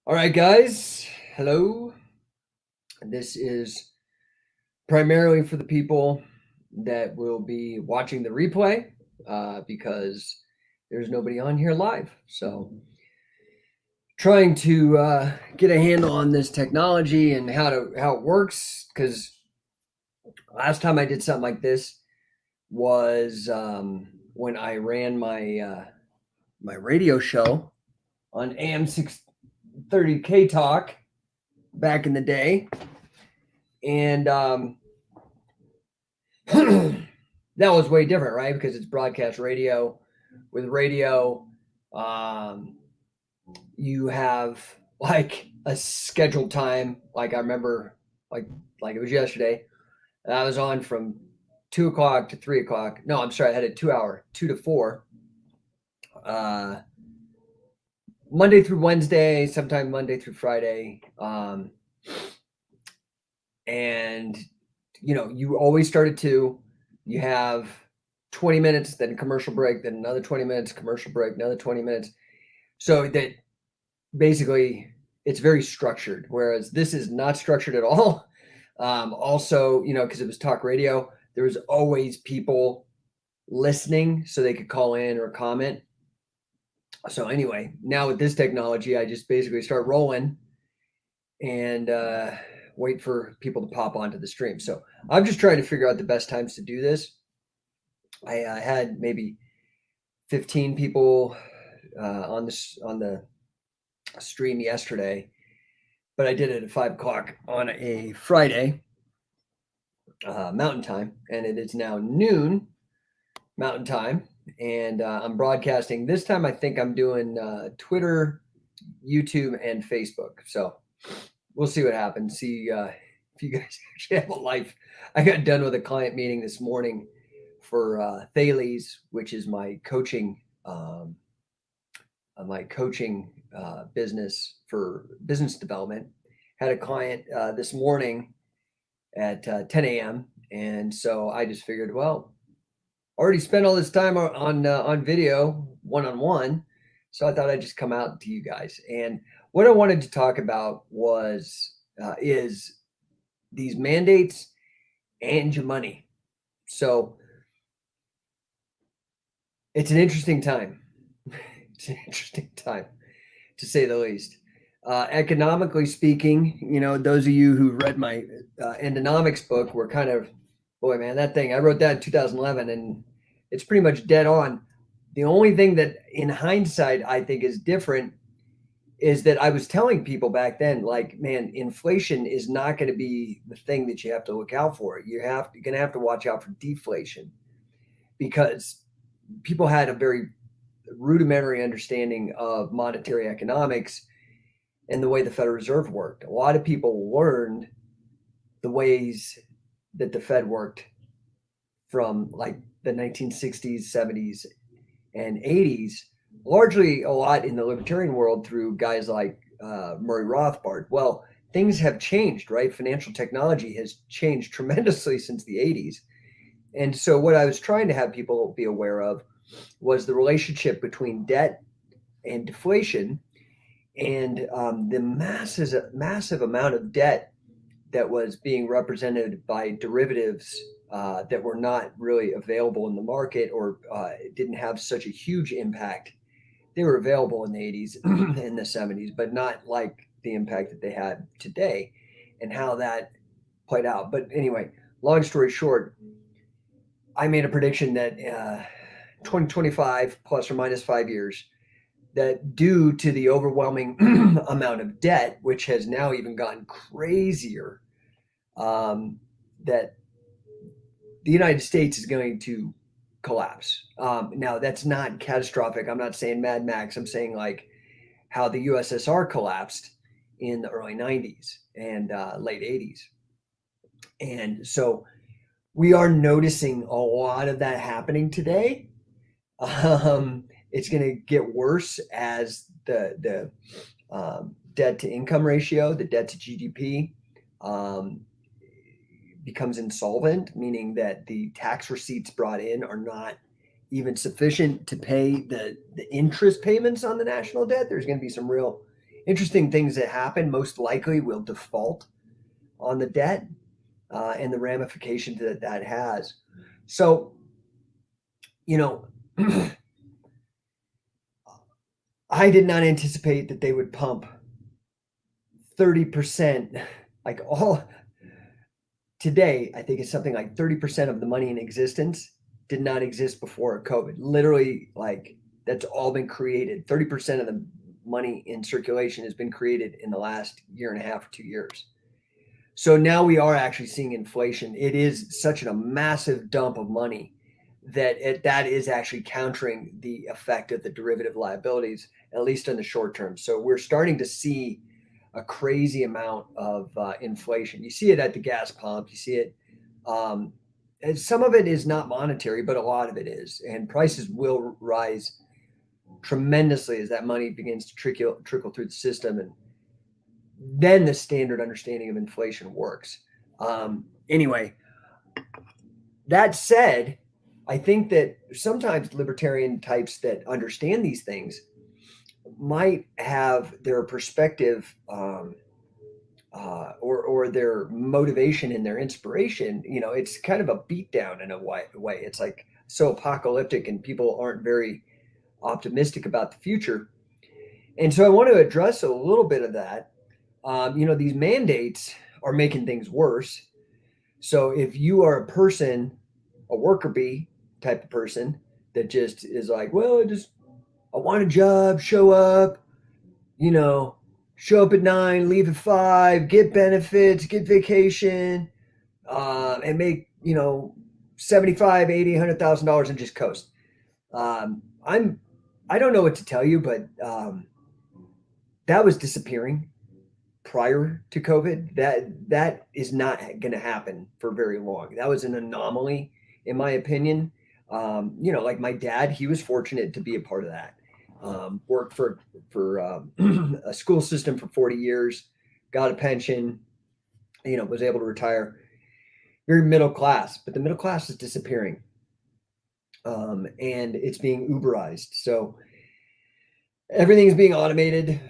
All right, guys. Hello. This is primarily for the people that will be watching the replay because there's nobody on here live. So, trying to get a handle on this technology and how it works. Because last time I did something like this was when I ran my radio show on AM 630 K Talk back in the day, and that was way different, right? Because it's broadcast radio. With radio, you have like a scheduled time. Like I remember, like it was yesterday. And I was on from 2 o'clock to 3 o'clock. No, I'm sorry, I had a 2 hour, 2 to 4. Uh, Monday through Wednesday, sometime Monday through Friday. And you always start at 2. You have 20 minutes, then commercial break, then another 20 minutes, commercial break, another 20 minutes. So that basically it's very structured, whereas this is not structured at all. Also, because it was talk radio, there was always people listening so they could call in or comment. So anyway, now with this technology, I just basically start rolling and wait for people to pop onto the stream. So I'm just trying to figure out the best times to do this. I had maybe 15 people on the stream yesterday, but I did it at 5 o'clock on a Friday Mountain Time, and it is now noon Mountain Time, and I'm broadcasting. This time I think I'm doing Twitter, YouTube, and Facebook. So we'll see what happens. See if you guys actually have a life. I got done with a client meeting this morning for Thales, which is my coaching business for business development. Had a client this morning at 10 a.m. And so I just figured, well, already spent all this time on video one-on-one. So I thought I'd just come out to you guys. And what I wanted to talk about is these mandates and your money. So it's an interesting time. It's an interesting time, to say the least. Economically speaking, those of you who read my Endonomics book were kind of, boy, man, that thing, I wrote that in 2011, and it's pretty much dead on. The only thing that in hindsight I think is different is that I was telling people back then, like, man, inflation is not going to be the thing that you have to look out for. You're going to have to watch out for deflation, because people had a very rudimentary understanding of monetary economics and the way the Federal Reserve worked. A lot of people learned the ways that the Fed worked from like the 1960s, 70s, and 80s, largely a lot in the libertarian world through guys like Murray Rothbard. Well, things have changed, right? Financial technology has changed tremendously since the 80s. And so what I was trying to have people be aware of was the relationship between debt and deflation, and the massive amount of debt that was being represented by derivatives that were not really available in the market, or didn't have such a huge impact. They were available in the 80s and the 70s, but not like the impact that they had today, and how that played out. But anyway, long story short, I made a prediction that 2025, plus or minus 5 years, that due to the overwhelming amount of debt, which has now even gotten crazier, that the United States is going to collapse. Now, that's not catastrophic. I'm not saying Mad Max. I'm saying like how the USSR collapsed in the early 90s and late 80s. And so we are noticing a lot of that happening today. It's going to get worse as the debt to income ratio, the debt to GDP, becomes insolvent, meaning that the tax receipts brought in are not even sufficient to pay the interest payments on the national debt. There's going to be some real interesting things that happen most likely will default on the debt and the ramifications that that has. So, you know, I did not anticipate that they would pump 30%, like all today, I think it's something like 30% of the money in existence did not exist before COVID. Literally, like that's all been created. 30% of the money in circulation has been created in the last year and a half or 2 years. So now we are actually seeing inflation. It is such a massive dump of money that that is actually countering the effect of the derivative liabilities, at least in the short term. So we're starting to see a crazy amount of inflation. You see it at the gas pump. You see it. And some of it is not monetary, but a lot of it is. And prices will rise tremendously as that money begins to trickle through the system. And then the standard understanding of inflation works. Anyway, that said, I think that sometimes libertarian types that understand these things might have their perspective or their motivation and their inspiration. You know, it's kind of a beatdown in a way. It's like so apocalyptic, and people aren't very optimistic about the future. And so I want to address a little bit of that. These mandates are making things worse. So if you are a person, a worker bee type of person that just is like, well, I want a job, show up, show up at 9, leave at 5, get benefits, get vacation, and make, 75, 80, $100,000 and just coast. I don't know what to tell you, but that was disappearing prior to COVID. That is not going to happen for very long. That was an anomaly, in my opinion. Like my dad, he was fortunate to be a part of that. Worked for a school system for 40 years, got a pension, was able to retire. Very middle class, but the middle class is disappearing. And it's being Uberized. So everything's being automated,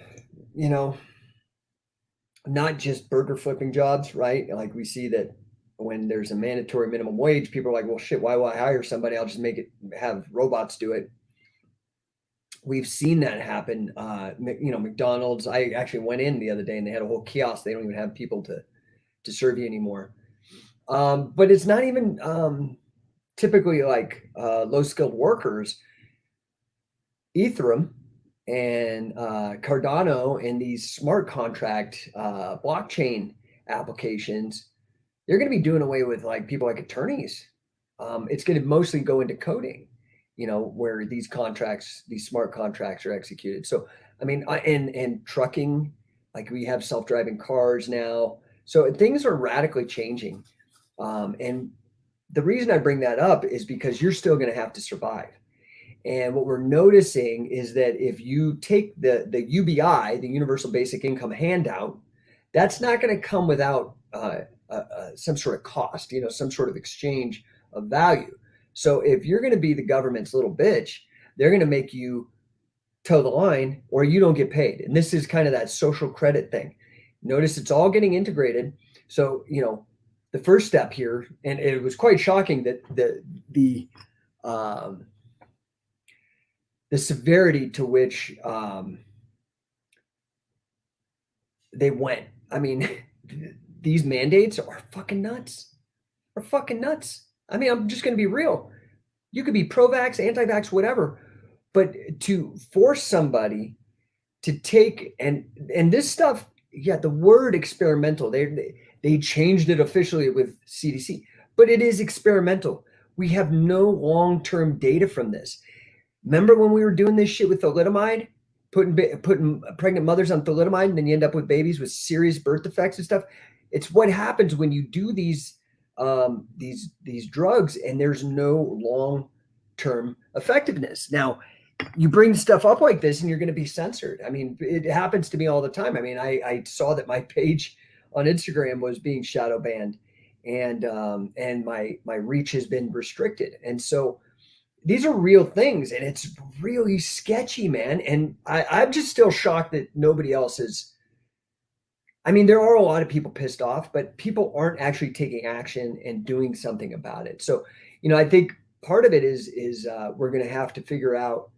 not just burger flipping jobs, right? Like we see that when there's a mandatory minimum wage, people are like, well, shit, why will I hire somebody? I'll just have robots do it. We've seen that happen. McDonald's, I actually went in the other day and they had a whole kiosk. They don't even have people to serve you anymore. But it's not even typically like low skilled workers. Ethereum and Cardano and these smart contract blockchain applications, they're going to be doing away with like people like attorneys. It's going to mostly go into coding, where these smart contracts are executed. So, I mean, and trucking, like we have self-driving cars now. So things are radically changing. And the reason I bring that up is because you're still going to have to survive. And what we're noticing is that if you take the UBI, the Universal Basic Income handout, that's not going to come without some sort of cost, some sort of exchange of value. So if you're going to be the government's little bitch, they're going to make you toe the line or you don't get paid. And this is kind of that social credit thing. Notice it's all getting integrated. So, the first step here, and it was quite shocking that the severity to which they went. I mean, these mandates are fucking nuts. I mean, I'm just going to be real. You could be pro-vax, anti-vax, whatever, but to force somebody to take and this stuff, the word experimental, they changed it officially with CDC, but it is experimental. We have no long-term data from this. Remember when we were doing this shit with thalidomide, putting pregnant mothers on thalidomide, and then you end up with babies with serious birth defects and stuff? It's what happens when you do these drugs and there's no long-term effectiveness. Now, you bring stuff up like this and you're going to be censored. I mean, it happens to me all the time. I mean, I saw that my page on Instagram was being shadow banned, and my reach has been restricted. And so these are real things, and it's really sketchy, man. And I'm just still shocked that nobody else is. I mean, there are a lot of people pissed off, but people aren't actually taking action and doing something about it. So, I think part of it is we're going to have to figure out.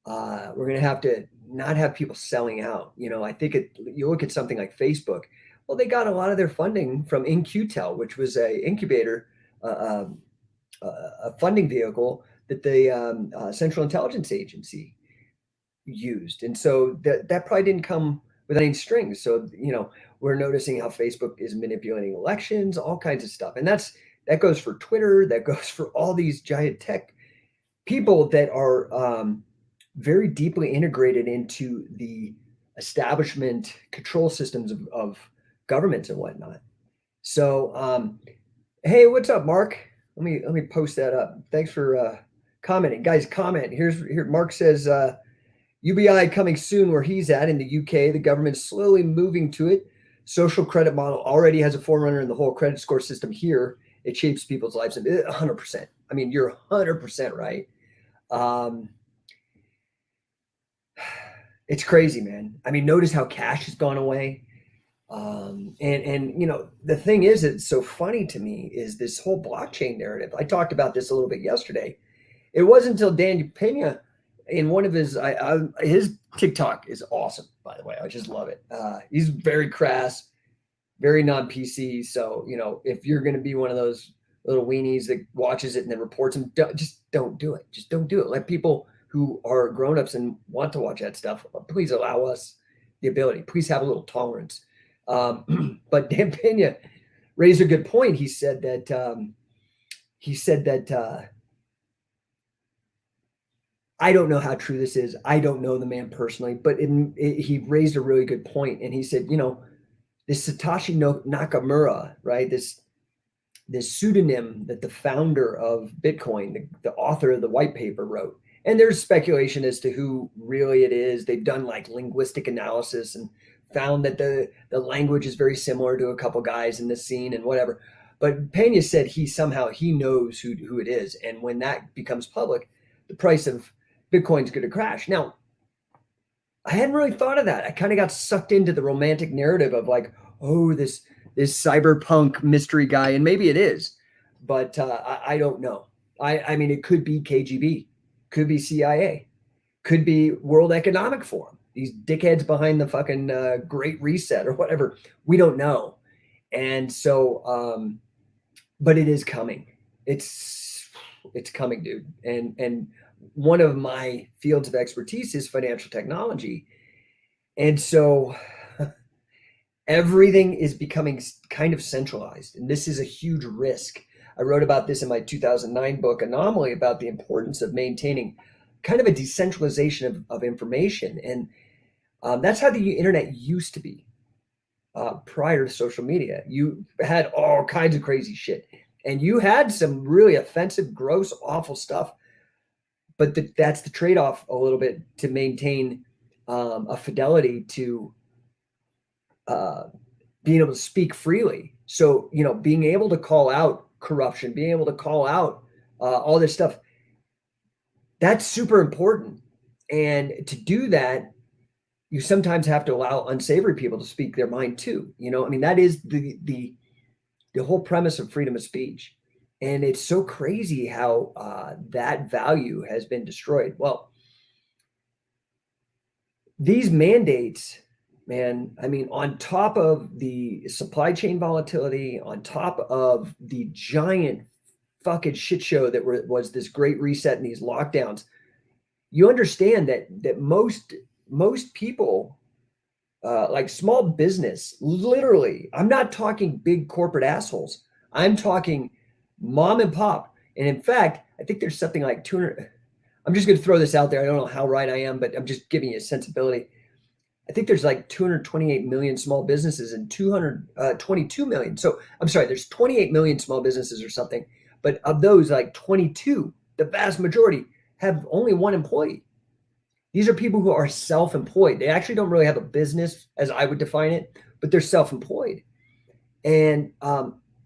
We're going to have to not have people selling out. I think you look at something like Facebook. Well, they got a lot of their funding from InQtel, which was a incubator, uh, a funding vehicle that the Central Intelligence Agency used, and so that probably didn't come with any strings. So we're noticing how Facebook is manipulating elections, all kinds of stuff, and that goes for Twitter, that goes for all these giant tech people that are very deeply integrated into the establishment control systems of governments and whatnot. So, hey, what's up, Mark? Let me post that up. Thanks for commenting, guys. Comment here. Mark says UBI coming soon where he's at in the UK. The government's slowly moving to it. Social credit model already has a forerunner in the whole credit score system here. It shapes people's lives 100%. I mean, you're 100% right. It's crazy, man. I mean, notice how cash has gone away. And the thing is, it's so funny to me is this whole blockchain narrative. I talked about this a little bit yesterday. It wasn't until Dan Pena in one of his TikTok is awesome, by the way. I just love it. He's very crass, very non-PC. So, if you're going to be one of those little weenies that watches it and then reports them, just don't do it. Just don't do it. Let people who are grown-ups and want to watch that stuff, please allow us the ability. Please have a little tolerance. But Dan Pena raised a good point. He said that I don't know how true this is. I don't know the man personally, but he raised a really good point. And he said, this Satoshi Nakamura, right? This pseudonym that the founder of Bitcoin, the author of the white paper, wrote. And there's speculation as to who really it is. They've done like linguistic analysis and found that the language is very similar to a couple guys in the scene and whatever. But Pena said he knows who it is. And when that becomes public, the price of Bitcoin's going to crash. Now, I hadn't really thought of that. I kind of got sucked into the romantic narrative of like, oh, this cyberpunk mystery guy. And maybe it is, but I don't know. I mean, it could be KGB, could be CIA, could be World Economic Forum. These dickheads behind the fucking Great Reset or whatever. We don't know. And so, but it is coming. It's coming, dude. And one of my fields of expertise is financial technology. And so everything is becoming kind of centralized. And this is a huge risk. I wrote about this in my 2009 book, Anomaly, about the importance of maintaining kind of a decentralization of information. And that's how the internet used to be prior to social media. You had all kinds of crazy shit. And you had some really offensive, gross, awful stuff. But that's the trade-off a little bit to maintain a fidelity to being able to speak freely. So, being able to call out corruption, being able to call out all this stuff, that's super important. And to do that, you sometimes have to allow unsavory people to speak their mind too. I mean, that is the whole premise of freedom of speech. And it's so crazy how that value has been destroyed. Well, these mandates, man, I mean, on top of the supply chain volatility, on top of the giant fucking shit show that was this Great Reset and these lockdowns, you understand that most people, like small business, literally, I'm not talking big corporate assholes. I'm talking mom and pop. And in fact, I think there's something like 200. I'm just going to throw this out there. I don't know how right I am, but I'm just giving you a sensibility. I think there's like 228 million small businesses and 222 million. So I'm sorry, there's 28 million small businesses or something. But of those, like 22, the vast majority have only one employee. These are people who are self-employed. They actually don't really have a business as I would define it, but they're self-employed. And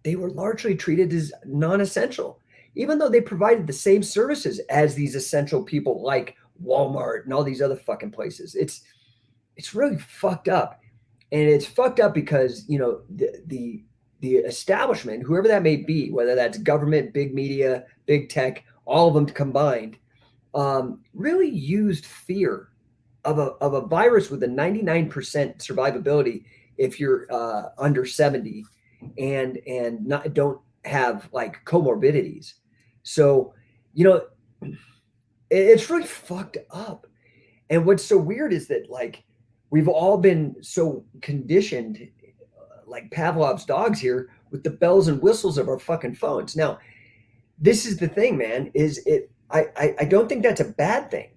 they were largely treated as non-essential, even though they provided the same services as these essential people like Walmart and all these other fucking places. It's really fucked up. And it's fucked up because, you know, the establishment, whoever that may be, whether that's government, big media, big tech, all of them combined, really used fear of a virus with a 99% survivability if you're under 70 and not don't have like comorbidities. So, you know, it's really fucked up. And what's so weird is that like we've all been so conditioned like Pavlov's dogs here with the bells and whistles of our fucking phones. Now, this is the thing, man, is it I don't think that's a bad thing.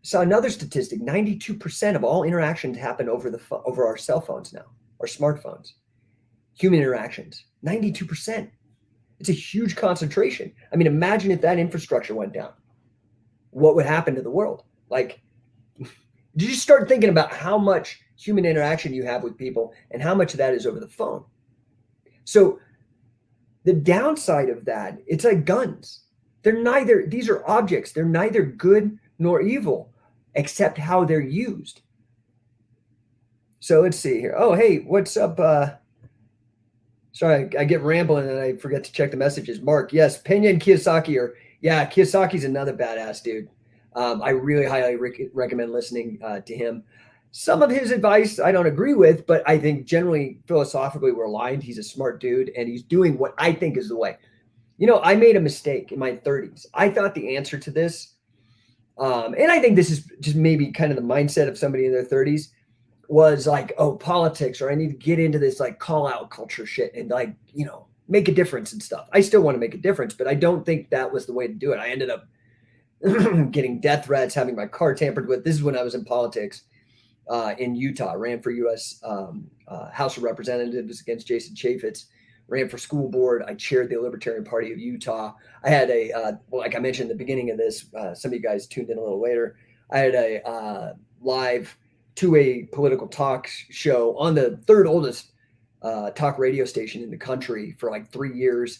Saw another statistic, 92% of all interactions happen over our cell phones now, our smartphones. Human interactions, 92%. It's a huge concentration. I mean, imagine if that infrastructure went down. What would happen to the world? Like, did you start thinking about how much human interaction you have with people and how much of that is over the phone? So the downside of that, it's like guns. These are objects. They're neither good nor evil, except how they're used. So let's see here. Oh, hey, what's up? Sorry, I get rambling and I forget to check the messages. Mark, yes, Pena and Kiyosaki Kiyosaki's another badass dude. I really highly recommend listening to him. Some of his advice I don't agree with, but I think generally philosophically we're aligned. He's a smart dude and he's doing what I think is the way. You know, I made a mistake in my 30s. I thought the answer to this, and I think this is just maybe kind of the mindset of somebody in their 30s, was like, oh, politics, or I need to get into this like call out culture shit and like, you know, make a difference and stuff. I still want to make a difference, but I don't think that was the way to do it. I ended up getting death threats, having my car tampered with. This is when I was in politics in Utah. I ran for U.S. House of Representatives against Jason Chaffetz. Ran for school board. I chaired the Libertarian Party of Utah. I had like I mentioned at the beginning of this, some of you guys tuned in a little later. I had a live two-way political talk show on the third oldest talk radio station in the country for like 3 years.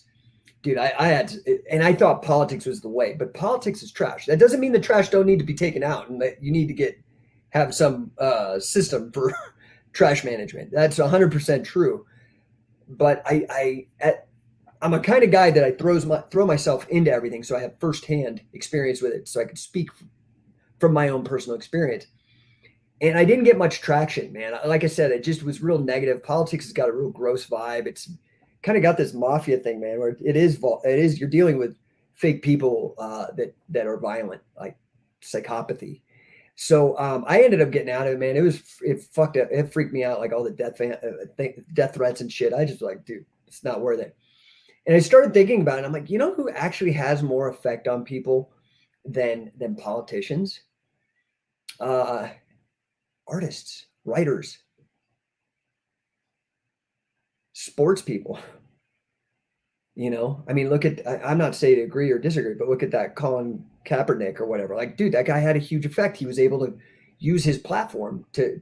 Dude, I thought politics was the way, but politics is trash. That doesn't mean the trash don't need to be taken out and that you need to have some system for trash management. That's 100% true. But I'm a kind of guy that I throw myself into everything, so I have firsthand experience with it, so I could speak from my own personal experience. And I didn't get much traction, man. Like I said, it just was real negative. Politics has got a real gross vibe. It's kind of got this mafia thing, man, where it is you're dealing with fake people that are violent, like psychopathy. So I ended up getting out of it, man. It fucked up. It freaked me out, like all the death threats and shit. I just like, dude, it's not worth it. And I started thinking about it. I'm like, you know who actually has more effect on people than politicians? Artists, writers, sports people. You know, I mean, I'm not saying to agree or disagree, but look at that Colin Kaepernick or whatever. Like, dude, that guy had a huge effect. He was able to use his platform to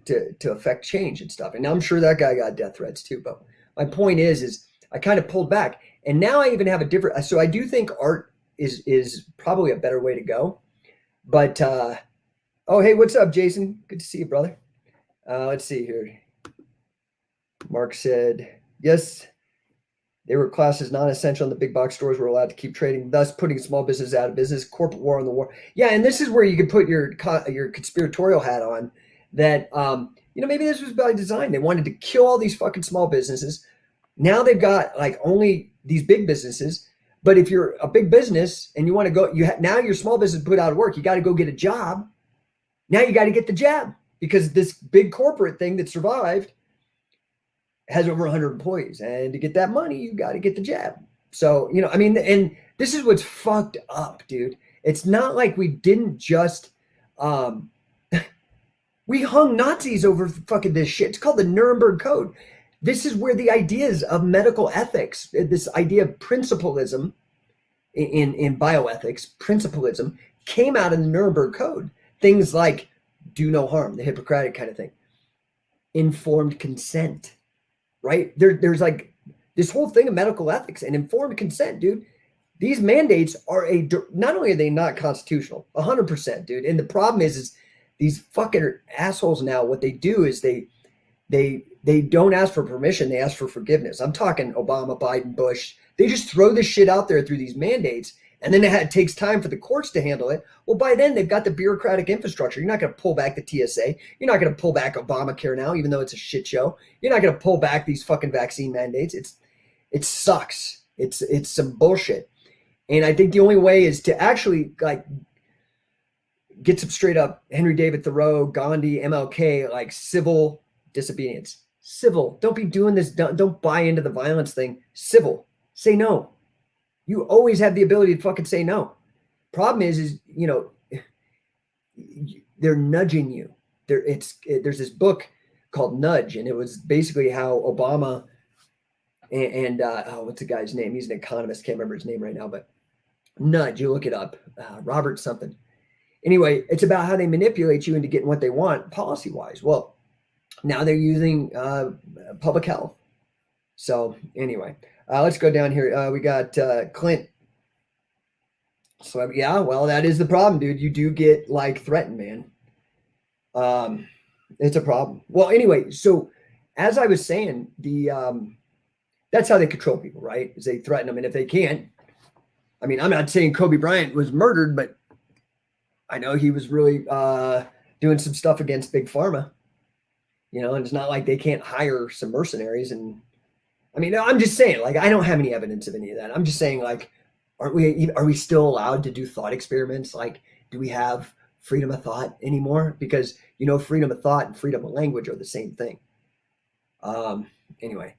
affect change and stuff. And I'm sure that guy got death threats too. But my point is I kind of pulled back. And now I even have a different, so I do think art is probably a better way to go. But, oh, hey, what's up, Jason? Good to see you, brother. Let's see here. Mark said, yes, they were classed as non-essential and the big box stores were allowed to keep trading, thus putting small business out of business. Corporate war on the war. Yeah, and this is where you could put your conspiratorial hat on that, you know, maybe this was by design. They wanted to kill all these fucking small businesses. Now they've got like only these big businesses. But if you're a big business and you want to go, now your small business put out of work, you got to go get a job. Now you got to get the jab because this big corporate thing that survived has over 100 employees, and to get that money, you got to get the jab. So, you know, I mean, and this is what's fucked up, dude. It's not like we didn't just, we hung Nazis over fucking this shit. It's called the Nuremberg Code. This is where the ideas of medical ethics, this idea of principalism in bioethics, principalism came out in the Nuremberg Code. Things like do no harm, the Hippocratic kind of thing, informed consent. Right? There's like this whole thing of medical ethics and informed consent, dude. These mandates are not only are they not constitutional, 100%, dude. And the problem is these fucking assholes now. What they do is they don't ask for permission. They ask for forgiveness. I'm talking Obama, Biden, Bush. They just throw this shit out there through these mandates, and then it takes time for the courts to handle it. Well, by then they've got the bureaucratic infrastructure. You're not going to pull back the TSA. You're not going to pull back Obamacare now, even though it's a shit show. You're not going to pull back these fucking vaccine mandates. It sucks. It's some bullshit. And I think the only way is to actually like get some straight up Henry David Thoreau, Gandhi, MLK, like civil disobedience. Civil. Don't be doing this. Don't buy into the violence thing. Civil. Say no. You always have the ability to fucking say no. Problem is they're nudging you. There's this book called Nudge, and it was basically how Obama and what's the guy's name? He's an economist. Can't remember his name right now, but Nudge. You look it up. Robert something. Anyway, it's about how they manipulate you into getting what they want policy-wise. Well, now they're using public health. So anyway, let's go down here. We got Clint. So yeah, well, that is the problem, dude. You do get like threatened, man. It's a problem. Well, anyway, so as I was saying, that's how they control people, right? Is they threaten them, and if they can't, I mean, I'm not saying Kobe Bryant was murdered, but I know he was really doing some stuff against Big Pharma. And it's not like they can't hire some mercenaries. And I mean, I'm just saying, like, I don't have any evidence of any of that. I'm just saying, like, are we still allowed to do thought experiments? Like, do we have freedom of thought anymore? Because, freedom of thought and freedom of language are the same thing. Anyway,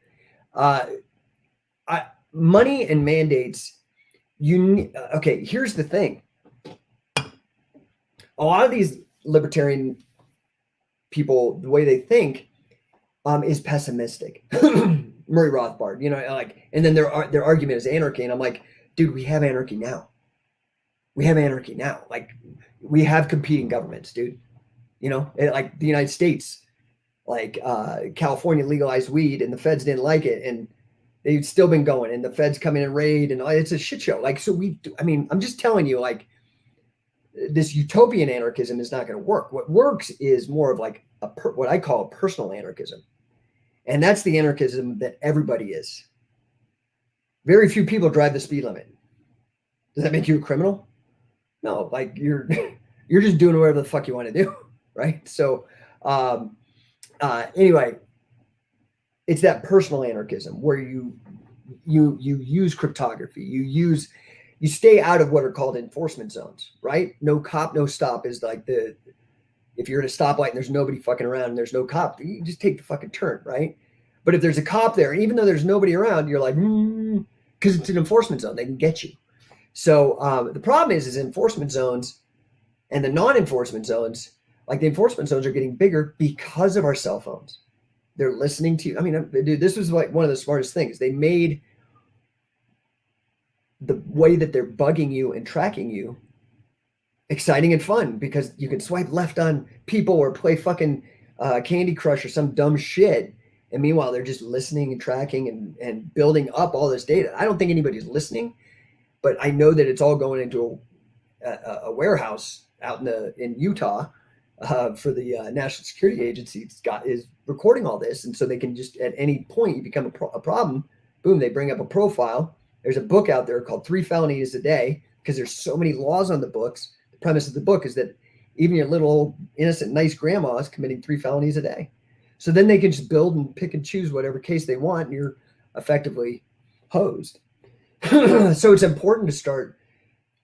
money and mandates, okay, here's the thing. A lot of these libertarian people, the way they think is pessimistic. Murray Rothbard, and then their argument is anarchy. And I'm like, dude, we have anarchy now. Like, we have competing governments, dude. Like the United States, like California legalized weed and the feds didn't like it. And they've still been going, and the feds come in and raid, and it's a shit show. Like, so I'm just telling you, like, this utopian anarchism is not going to work. What works is more of like what I call a personal anarchism. And that's the anarchism that everybody is. Very few people drive the speed limit. Does that make you a criminal? No, like you're just doing whatever the fuck you want to do, right? So anyway, it's that personal anarchism where you use cryptography, you stay out of what are called enforcement zones, right? No cop, no stop is like if you're at a stoplight and there's nobody fucking around and there's no cop, you just take the fucking turn, right? But if there's a cop there, even though there's nobody around, you're like, because it's an enforcement zone, they can get you. So the problem is enforcement zones and the non-enforcement zones, like the enforcement zones are getting bigger because of our cell phones. They're listening to you. I mean, dude, this was like one of the smartest things. They made the way that they're bugging you and tracking you exciting and fun because you can swipe left on people or play fucking Candy Crush or some dumb shit. And meanwhile, they're just listening and tracking and building up all this data. I don't think anybody's listening, but I know that it's all going into a warehouse out in Utah for the National Security Agency. Is recording all this. And so they can just, at any point you become a problem, boom, they bring up a profile. There's a book out there called 3 Felonies a Day because there's so many laws on the books. The premise of the book is that even your little old innocent, nice grandma is committing 3 felonies a day. So then they can just build and pick and choose whatever case they want, and you're effectively hosed. So it's important to start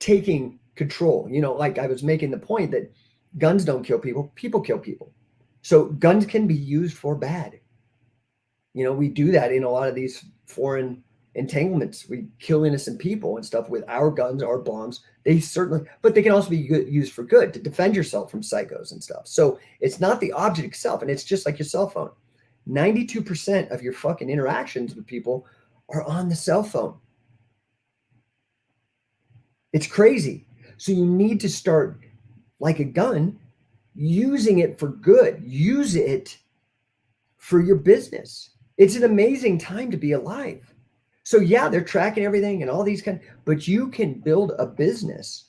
taking control. Like I was making the point that guns don't kill people, people kill people. So guns can be used for bad. We do that in a lot of these foreign entanglements. We kill innocent people and stuff with our guns, our bombs. But they can also be used for good, to defend yourself from psychos and stuff. So it's not the object itself, and it's just like your cell phone. 92% of your fucking interactions with people are on the cell phone. It's crazy. So you need to start, like a gun, using it for good. Use it for your business. It's an amazing time to be alive. So yeah, they're tracking everything and all these but you can build a business.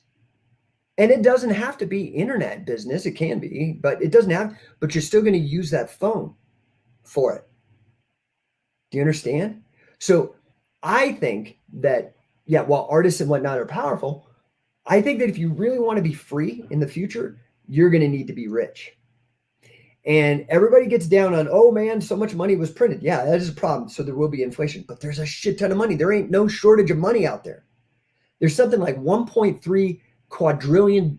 And it doesn't have to be internet business. It can be, but it doesn't have, but you're still going to use that phone for it. Do you understand? So I think that, yeah, while artists and whatnot are powerful, I think that if you really want to be free in the future, you're going to need to be rich. And everybody gets down on, oh man, so much money was printed. Yeah, that is a problem. So there will be inflation, but there's a shit ton of money. There ain't no shortage of money out there. There's something like 1.3 quadrillion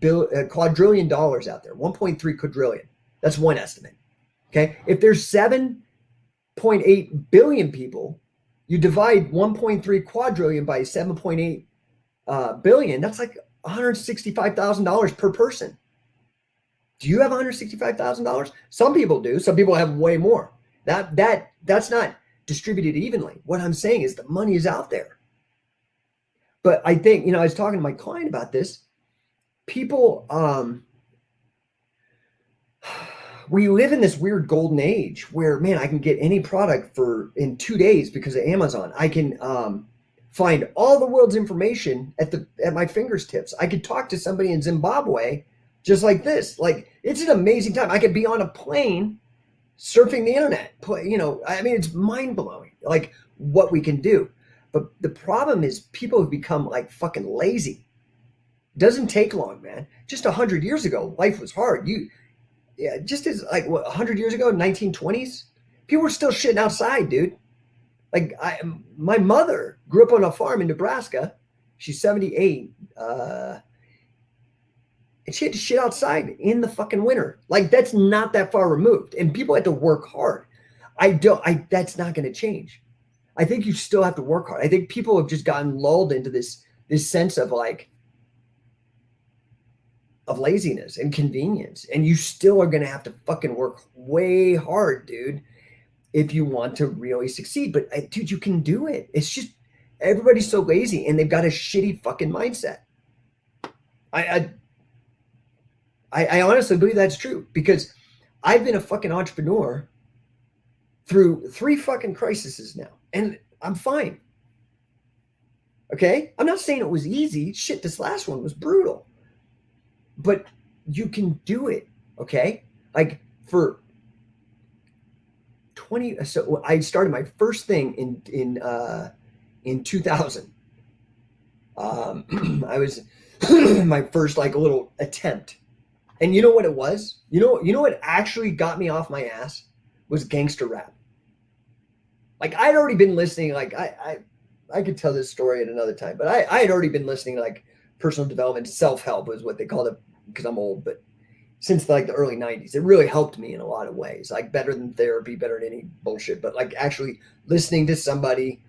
dollars out there. 1.3 quadrillion. That's one estimate. Okay. If there's 7.8 billion people, you divide 1.3 quadrillion by 7.8 billion. That's like $165,000 per person. Do you have $165,000? Some people do. Some people have way more. That's not distributed evenly. What I'm saying is the money is out there. But I think, I was talking to my client about this. People, we live in this weird golden age where, man, I can get any product in 2 days because of Amazon. I can find all the world's information at my fingertips. I could talk to somebody in Zimbabwe just like this. Like, it's an amazing time. I could be on a plane surfing the internet. It's mind blowing, like what we can do. But the problem is people have become like fucking lazy. It doesn't take long, man. Just 100 years ago, life was hard. Just as like 100 years ago, 1920s, people were still shitting outside, dude. Like my mother grew up on a farm in Nebraska. She's 78. And she had to shit outside in the fucking winter. Like, that's not that far removed. And people had to work hard. That's not going to change. I think you still have to work hard. I think people have just gotten lulled into this sense of of laziness and convenience. And you still are going to have to fucking work way hard, dude, if you want to really succeed. But dude, you can do it. It's just, everybody's so lazy and they've got a shitty fucking mindset. I honestly believe that's true because I've been a fucking entrepreneur through 3 fucking crises now, and I'm fine. Okay? I'm not saying it was easy. Shit, this last one was brutal. But you can do it, okay? Like for 20, so I started my first thing in 2000. I was my first like little attempt. And you know what it was? You know what actually got me off my ass was gangster rap. Like I'd already been listening, like I could tell this story at another time, but I had already been listening like personal development, self-help was what they called it because I'm old, but since like the early 90s, it really helped me in a lot of ways, like better than therapy, better than any bullshit, but like actually listening to somebody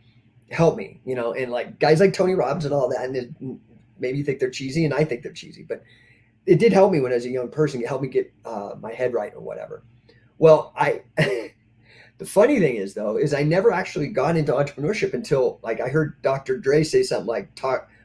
help me, and like guys like Tony Robbins and all that, and maybe you think they're cheesy and I think they're cheesy, but it did help me when I was a young person. It helped me get my head right or whatever. Well, the funny thing is though, is I never actually got into entrepreneurship until like I heard Dr. Dre say something like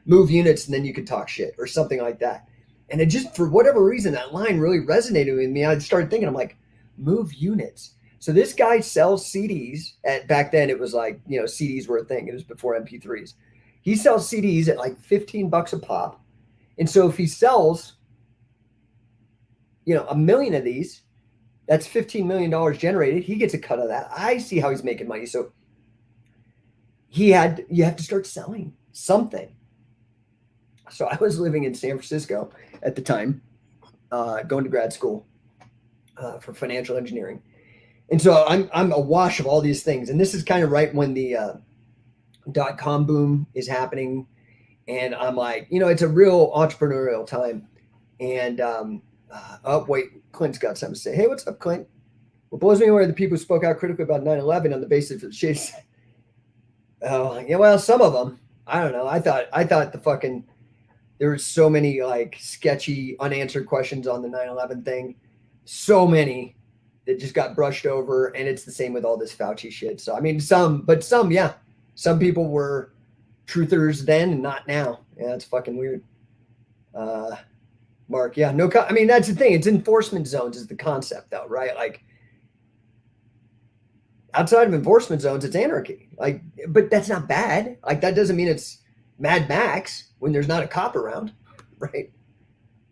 move units and then you can talk shit or something like that. And it just, for whatever reason, that line really resonated with me. I started thinking, I'm like, move units. So this guy sells CDs back then it was like, CDs were a thing. It was before MP3s. He sells CDs at like $15 a pop. And so if he sells, 1 million of these, that's $15 million generated. He gets a cut of that. I see how he's making money. So you have to start selling something. So I was living in San Francisco at the time, going to grad school for financial engineering. And so I'm awash of all these things. And this is kind of right when the .com boom is happening. And I'm like, it's a real entrepreneurial time. And oh, wait, Clint's got something to say. Hey, what's up, Clint? What blows me away are the people who spoke out critically about 9/11 on the basis of shit. Oh, yeah, well, some of them. I don't know. I thought the fucking, there were so many like sketchy unanswered questions on the 9/11 thing. So many that just got brushed over. And it's the same with all this Fauci shit. So, I mean, some, yeah. Some people were truthers then and not now. Yeah, it's fucking weird. Mark, yeah, I mean, that's the thing. It's enforcement zones is the concept though, right? Like, outside of enforcement zones, it's anarchy. Like, but that's not bad. Like, that doesn't mean it's Mad Max when there's not a cop around, right?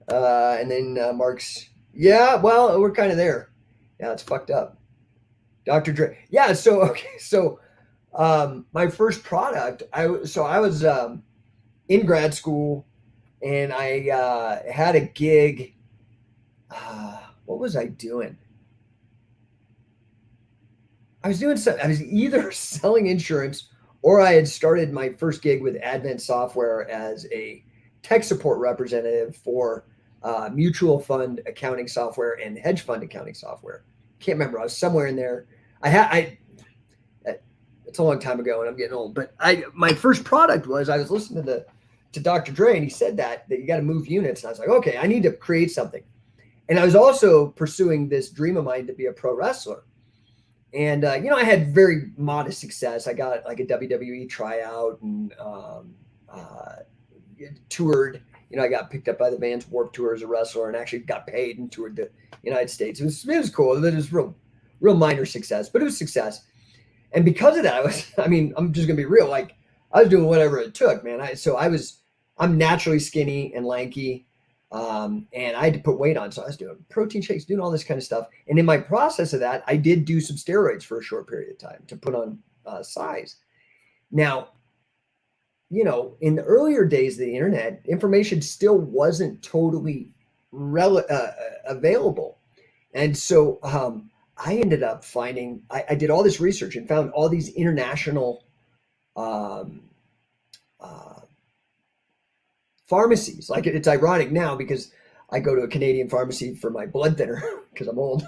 And then Mark's, yeah, well, we're kind of there. Yeah, it's fucked up. Dr. Dre. Yeah, so okay, so my first product, I was in grad school, and I had a gig. What was I doing? I was doing something. I was either selling insurance, or I had started my first gig with Advent Software as a tech support representative for mutual fund accounting software and hedge fund accounting software. Can't remember. I was somewhere in there. I it's a long time ago, and I'm getting old. But my first product was, I was listening to Dr. Dre, and he said that you got to move units, and I was like, okay, I need to create something. And I was also pursuing this dream of mine to be a pro wrestler. And I had very modest success. I got like a WWE tryout and toured. I got picked up by the Vans Warped Tour as a wrestler, and actually got paid and toured the United States. It was cool. It was real minor success, but it was success. And because of that, I'm just gonna be real. Like, I was doing whatever it took, man. I'm naturally skinny and lanky. And I had to put weight on. So I was doing protein shakes, doing all this kind of stuff. And in my process of that, I did do some steroids for a short period of time to put on size. Now, in the earlier days of the internet, information still wasn't totally available. And so I ended up finding, I did all this research and found all these international pharmacies. Like, it's ironic now because I go to a Canadian pharmacy for my blood thinner because I'm old.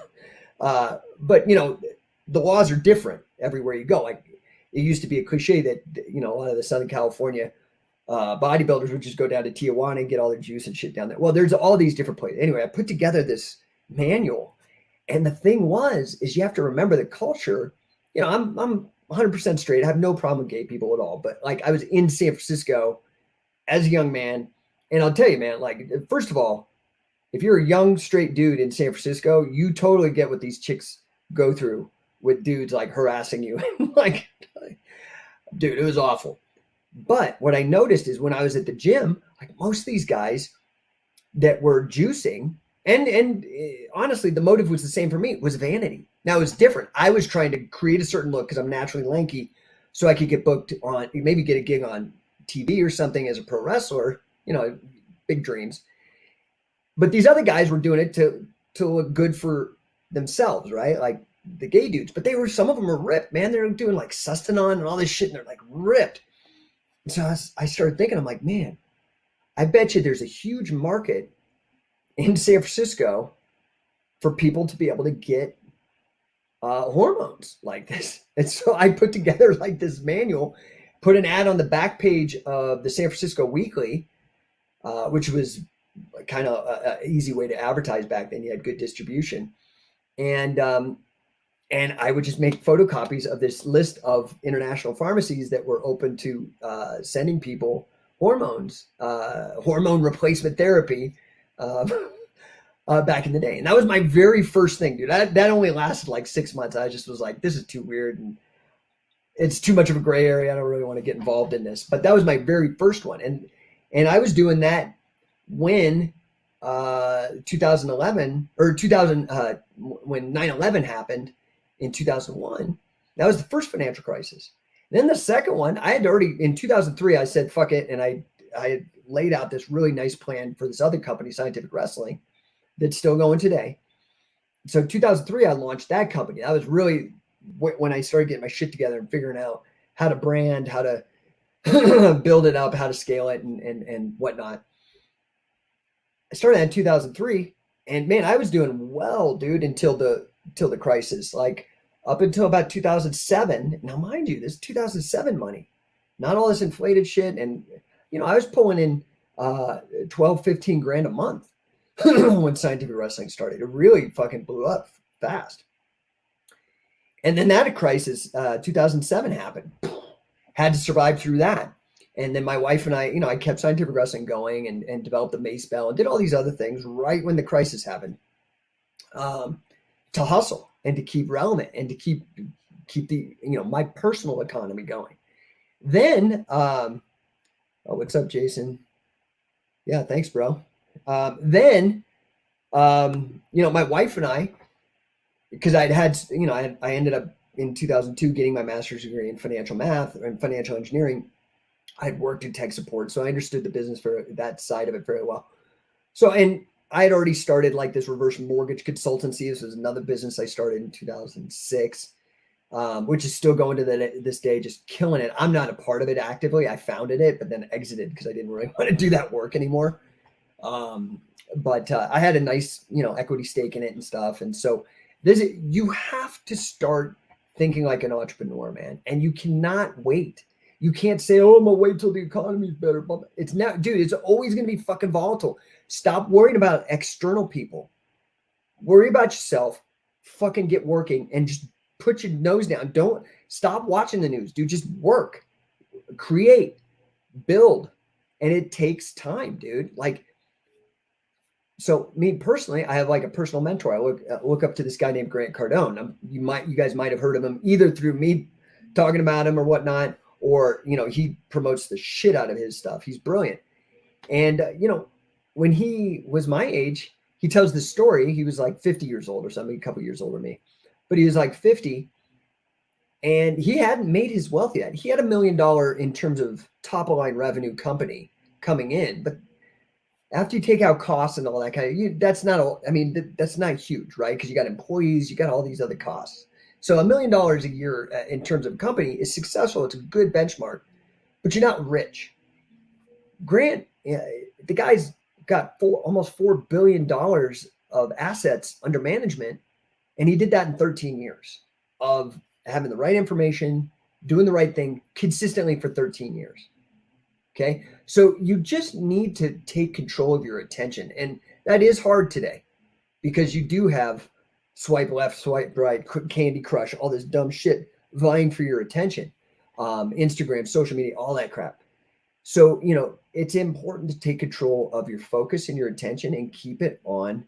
But the laws are different everywhere you go. Like, it used to be a cliche that a lot of the Southern California bodybuilders would just go down to Tijuana and get all their juice and shit down there. Well, there's all these different places. Anyway, I put together this manual, and the thing is you have to remember the culture. I'm 100% straight. I have no problem with gay people at all. But like, I was in San Francisco as a young man. And I'll tell you, man, like, first of all, if you're a young straight dude in San Francisco, you totally get what these chicks go through with dudes like harassing you. Like, dude, it was awful. But what I noticed is when I was at the gym, like, most of these guys that were juicing, and honestly, the motive was the same for me, was vanity. Now, it was different. I was trying to create a certain look because I'm naturally lanky, so I could get booked on, maybe get a gig on TV or something as a pro wrestler, big dreams. But these other guys were doing it to look good for themselves, right? Like the gay dudes. But some of them were ripped, man. They were doing like Sustanon and all this shit, and they're like ripped. And so I started thinking, I'm like, man, I bet you there's a huge market in San Francisco for people to be able to get hormones like this. And so I put together like this manual, put an ad on the back page of the San Francisco Weekly, which was kind of an easy way to advertise back then. You had good distribution. And I would just make photocopies of this list of international pharmacies that were open to sending people hormones, hormone replacement therapy back in the day. And that was my very first thing, dude. That only lasted like 6 months. I just was like, this is too weird, and it's too much of a gray area. I don't really want to get involved in this. But that was my very first one. And I was doing that when 2011 or 2000, when 9/11 happened in 2001. That was the first financial crisis. Then the second one, I had already, in 2003, I said, fuck it. And I had laid out this really nice plan for this other company, Scientific Wrestling, that's still going today. So 2003, I launched that company. That was really when I started getting my shit together and figuring out how to brand, how to build it up, how to scale it, and whatnot. I started in 2003, and man, I was doing well, dude, until the crisis. Like, up until about 2007. Now, mind you, this is 2007 money, not all this inflated shit. And I was pulling in 12, 15 grand a month when Scientific Wrestling started. It really fucking blew up fast. And then that crisis, 2007 happened. Had to survive through that. And then my wife and I, I kept Scientific Wrestling going and developed the Mace Bell and did all these other things right when the crisis happened, to hustle and to keep relevant and to keep keep the, my personal economy going. Then, oh, what's up, Jason? Yeah, thanks, bro. Then, my wife and I, because I ended up in 2002 getting my master's degree in financial math and financial engineering. I'd worked in tech support, so I understood the business for that side of it very well. So, and I had already started like this reverse mortgage consultancy. This was another business I started in 2006, which is still going to this day, just killing it. I'm not a part of it actively. I founded it, but then exited because I didn't really want to do that work anymore. But I had a nice, equity stake in it and stuff. And so you have to start thinking like an entrepreneur, man. And you cannot wait. You can't say, oh, I'm gonna wait till the economy's better. It's not, dude, it's always gonna be fucking volatile. Stop worrying about external people. Worry about yourself. Fucking get working and just put your nose down. Don't stop watching the news, dude. Just work, create, build. And it takes time, dude. Like, so me personally, I have like a personal mentor. I look up to this guy named Grant Cardone. You guys might have heard of him either through me talking about him or whatnot, or, he promotes the shit out of his stuff. He's brilliant. And, when he was my age, he tells this story. He was like 50 years old or something, a couple years older than me, but he was like 50 and he hadn't made his wealth yet. He had $1 million in terms of top line revenue company coming in, but after you take out costs and all that kind of, that's not huge, right? Because you got employees, you got all these other costs. So $1 million a year in terms of company is successful. It's a good benchmark, but you're not rich. Grant, the guy's got almost $4 billion of assets under management. And he did that in 13 years of having the right information, doing the right thing consistently for 13 years. Okay. So you just need to take control of your attention. And that is hard today because you do have swipe left, swipe right, Candy Crush, all this dumb shit vying for your attention. Instagram, social media, all that crap. So, it's important to take control of your focus and your attention and keep it on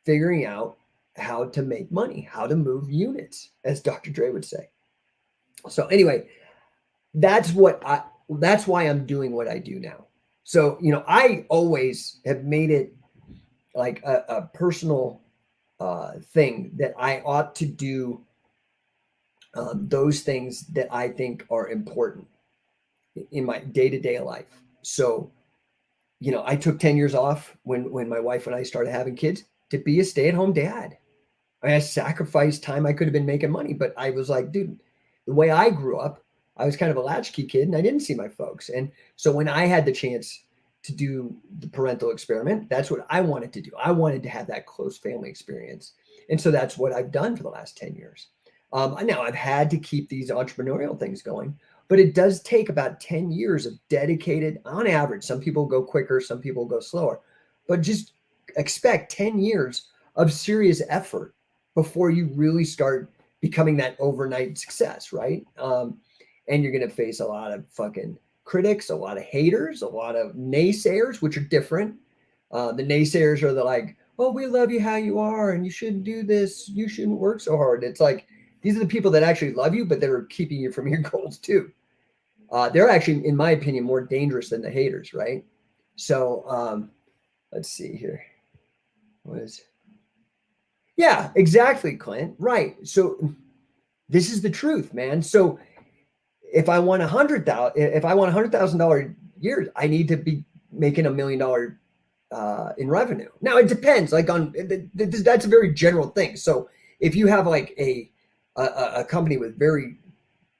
figuring out how to make money, how to move units, as Dr. Dre would say. So anyway, that's why I'm doing what I do now. So, I always have made it like a personal thing that I ought to do those things that I think are important in my day-to-day life. So, I took 10 years off when my wife and I started having kids to be a stay-at-home dad. I sacrificed time I could have been making money, but I was like, dude, the way I grew up, I was kind of a latchkey kid and I didn't see my folks. And so when I had the chance to do the parental experiment, that's what I wanted to do. I wanted to have that close family experience. And so that's what I've done for the last 10 years. Now I've had to keep these entrepreneurial things going, but it does take about 10 years of dedicated, on average. Some people go quicker, some people go slower, but just expect 10 years of serious effort before you really start becoming that overnight success, right? And you're going to face a lot of fucking critics, a lot of haters, a lot of naysayers, which are different. The naysayers are like, oh, we love you how you are, and you shouldn't do this. You shouldn't work so hard. It's like, these are the people that actually love you, but that are keeping you from your goals too. They're actually, in my opinion, more dangerous than the haters, right? So let's see here. Yeah, exactly, Clint. Right. So this is the truth, man. So if I want $100,000 years, I need to be making $1 million in revenue. Now it depends. Like that's a very general thing. So if you have like a company with very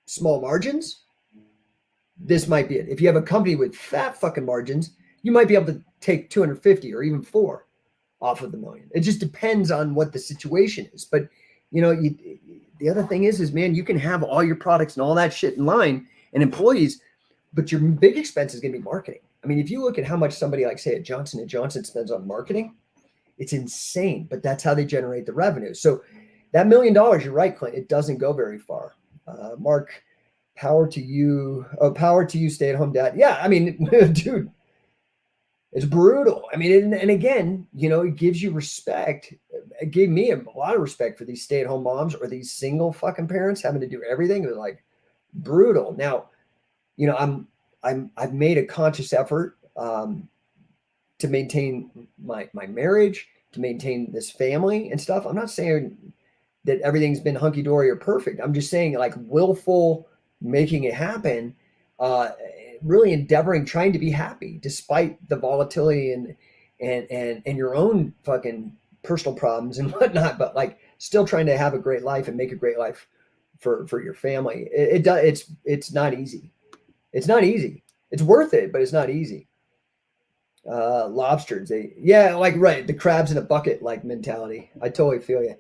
small margins, this might be it. If you have a company with fat fucking margins, you might be able to take 250 or even 4 off of the million. It just depends on what the situation is. But the other thing is man, you can have all your products and all that shit in line and employees, but your big expense is going to be marketing. I mean, if you look at how much somebody like, say, at Johnson & Johnson spends on marketing, it's insane, but that's how they generate the revenue. So that $1 million, you're right, Clint, it doesn't go very far. Mark, power to you. Oh, power to you, stay-at-home dad. Yeah, I mean, dude, it's brutal. I mean, and again, it gives you respect. it gave me a lot of respect for these stay-at-home moms or these single fucking parents having to do everything. It was like brutal. Now, you know, I've made a conscious effort to maintain my marriage, to maintain this family and stuff. I'm not saying that everything's been hunky-dory or perfect. I'm just saying, like, willful making it happen, really endeavoring, trying to be happy despite the volatility and your own fucking personal problems and whatnot, but like still trying to have a great life and make a great life for your family. It's not easy. It's not easy. It's worth it, but it's not easy. Lobsters, like, right, the crabs in a bucket like mentality. I totally feel you.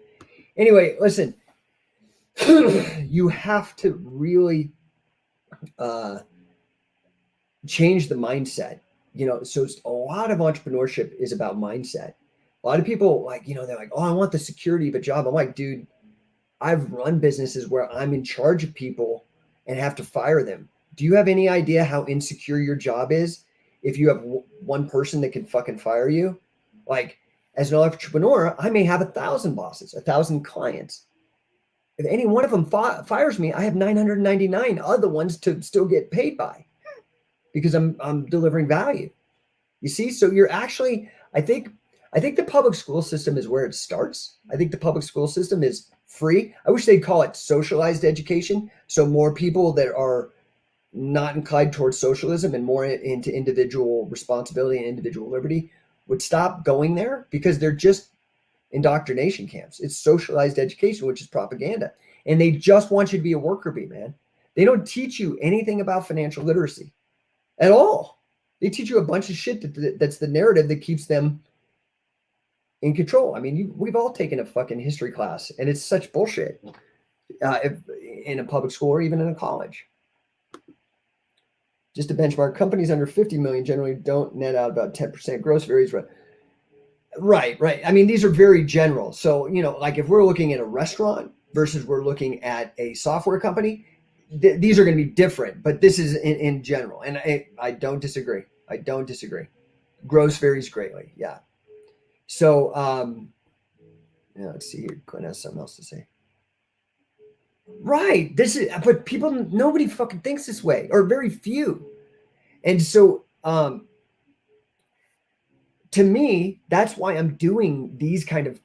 Anyway, listen, you have to really change the mindset. You know, so a lot of entrepreneurship is about mindset. A lot of people, like, you know, they're like, oh, I want the security of a job. I'm like, dude, I've run businesses where I'm in charge of people and have to fire them. Do you have any idea how insecure your job is if you have one person that can fucking fire you? Like, as an entrepreneur, I may have 1,000 bosses, 1,000 clients. If any one of them fires me, I have 999 other ones to still get paid by because I'm delivering value. You see, so you're actually, I think the public school system is where it starts. I think the public school system is free. I wish they'd call it socialized education, so more people that are not inclined towards socialism and more into individual responsibility and individual liberty would stop going there, because they're just indoctrination camps. It's socialized education, which is propaganda. And they just want you to be a worker bee, man. They don't teach you anything about financial literacy at all. They teach you a bunch of shit that's the narrative that keeps them in control. I mean, we've all taken a fucking history class, and it's such bullshit in a public school or even in a college. Just to benchmark, companies under 50 million generally don't net out about 10% gross, varies. Right. I mean, these are very general. So, you know, like if we're looking at a restaurant versus we're looking at a software company, these are going to be different, but this is in general. And I don't disagree. Gross varies greatly. Yeah. So, let's see here. Glenn has something else to say. Right. But nobody fucking thinks this way, or very few. And so, to me, that's why I'm doing these kind of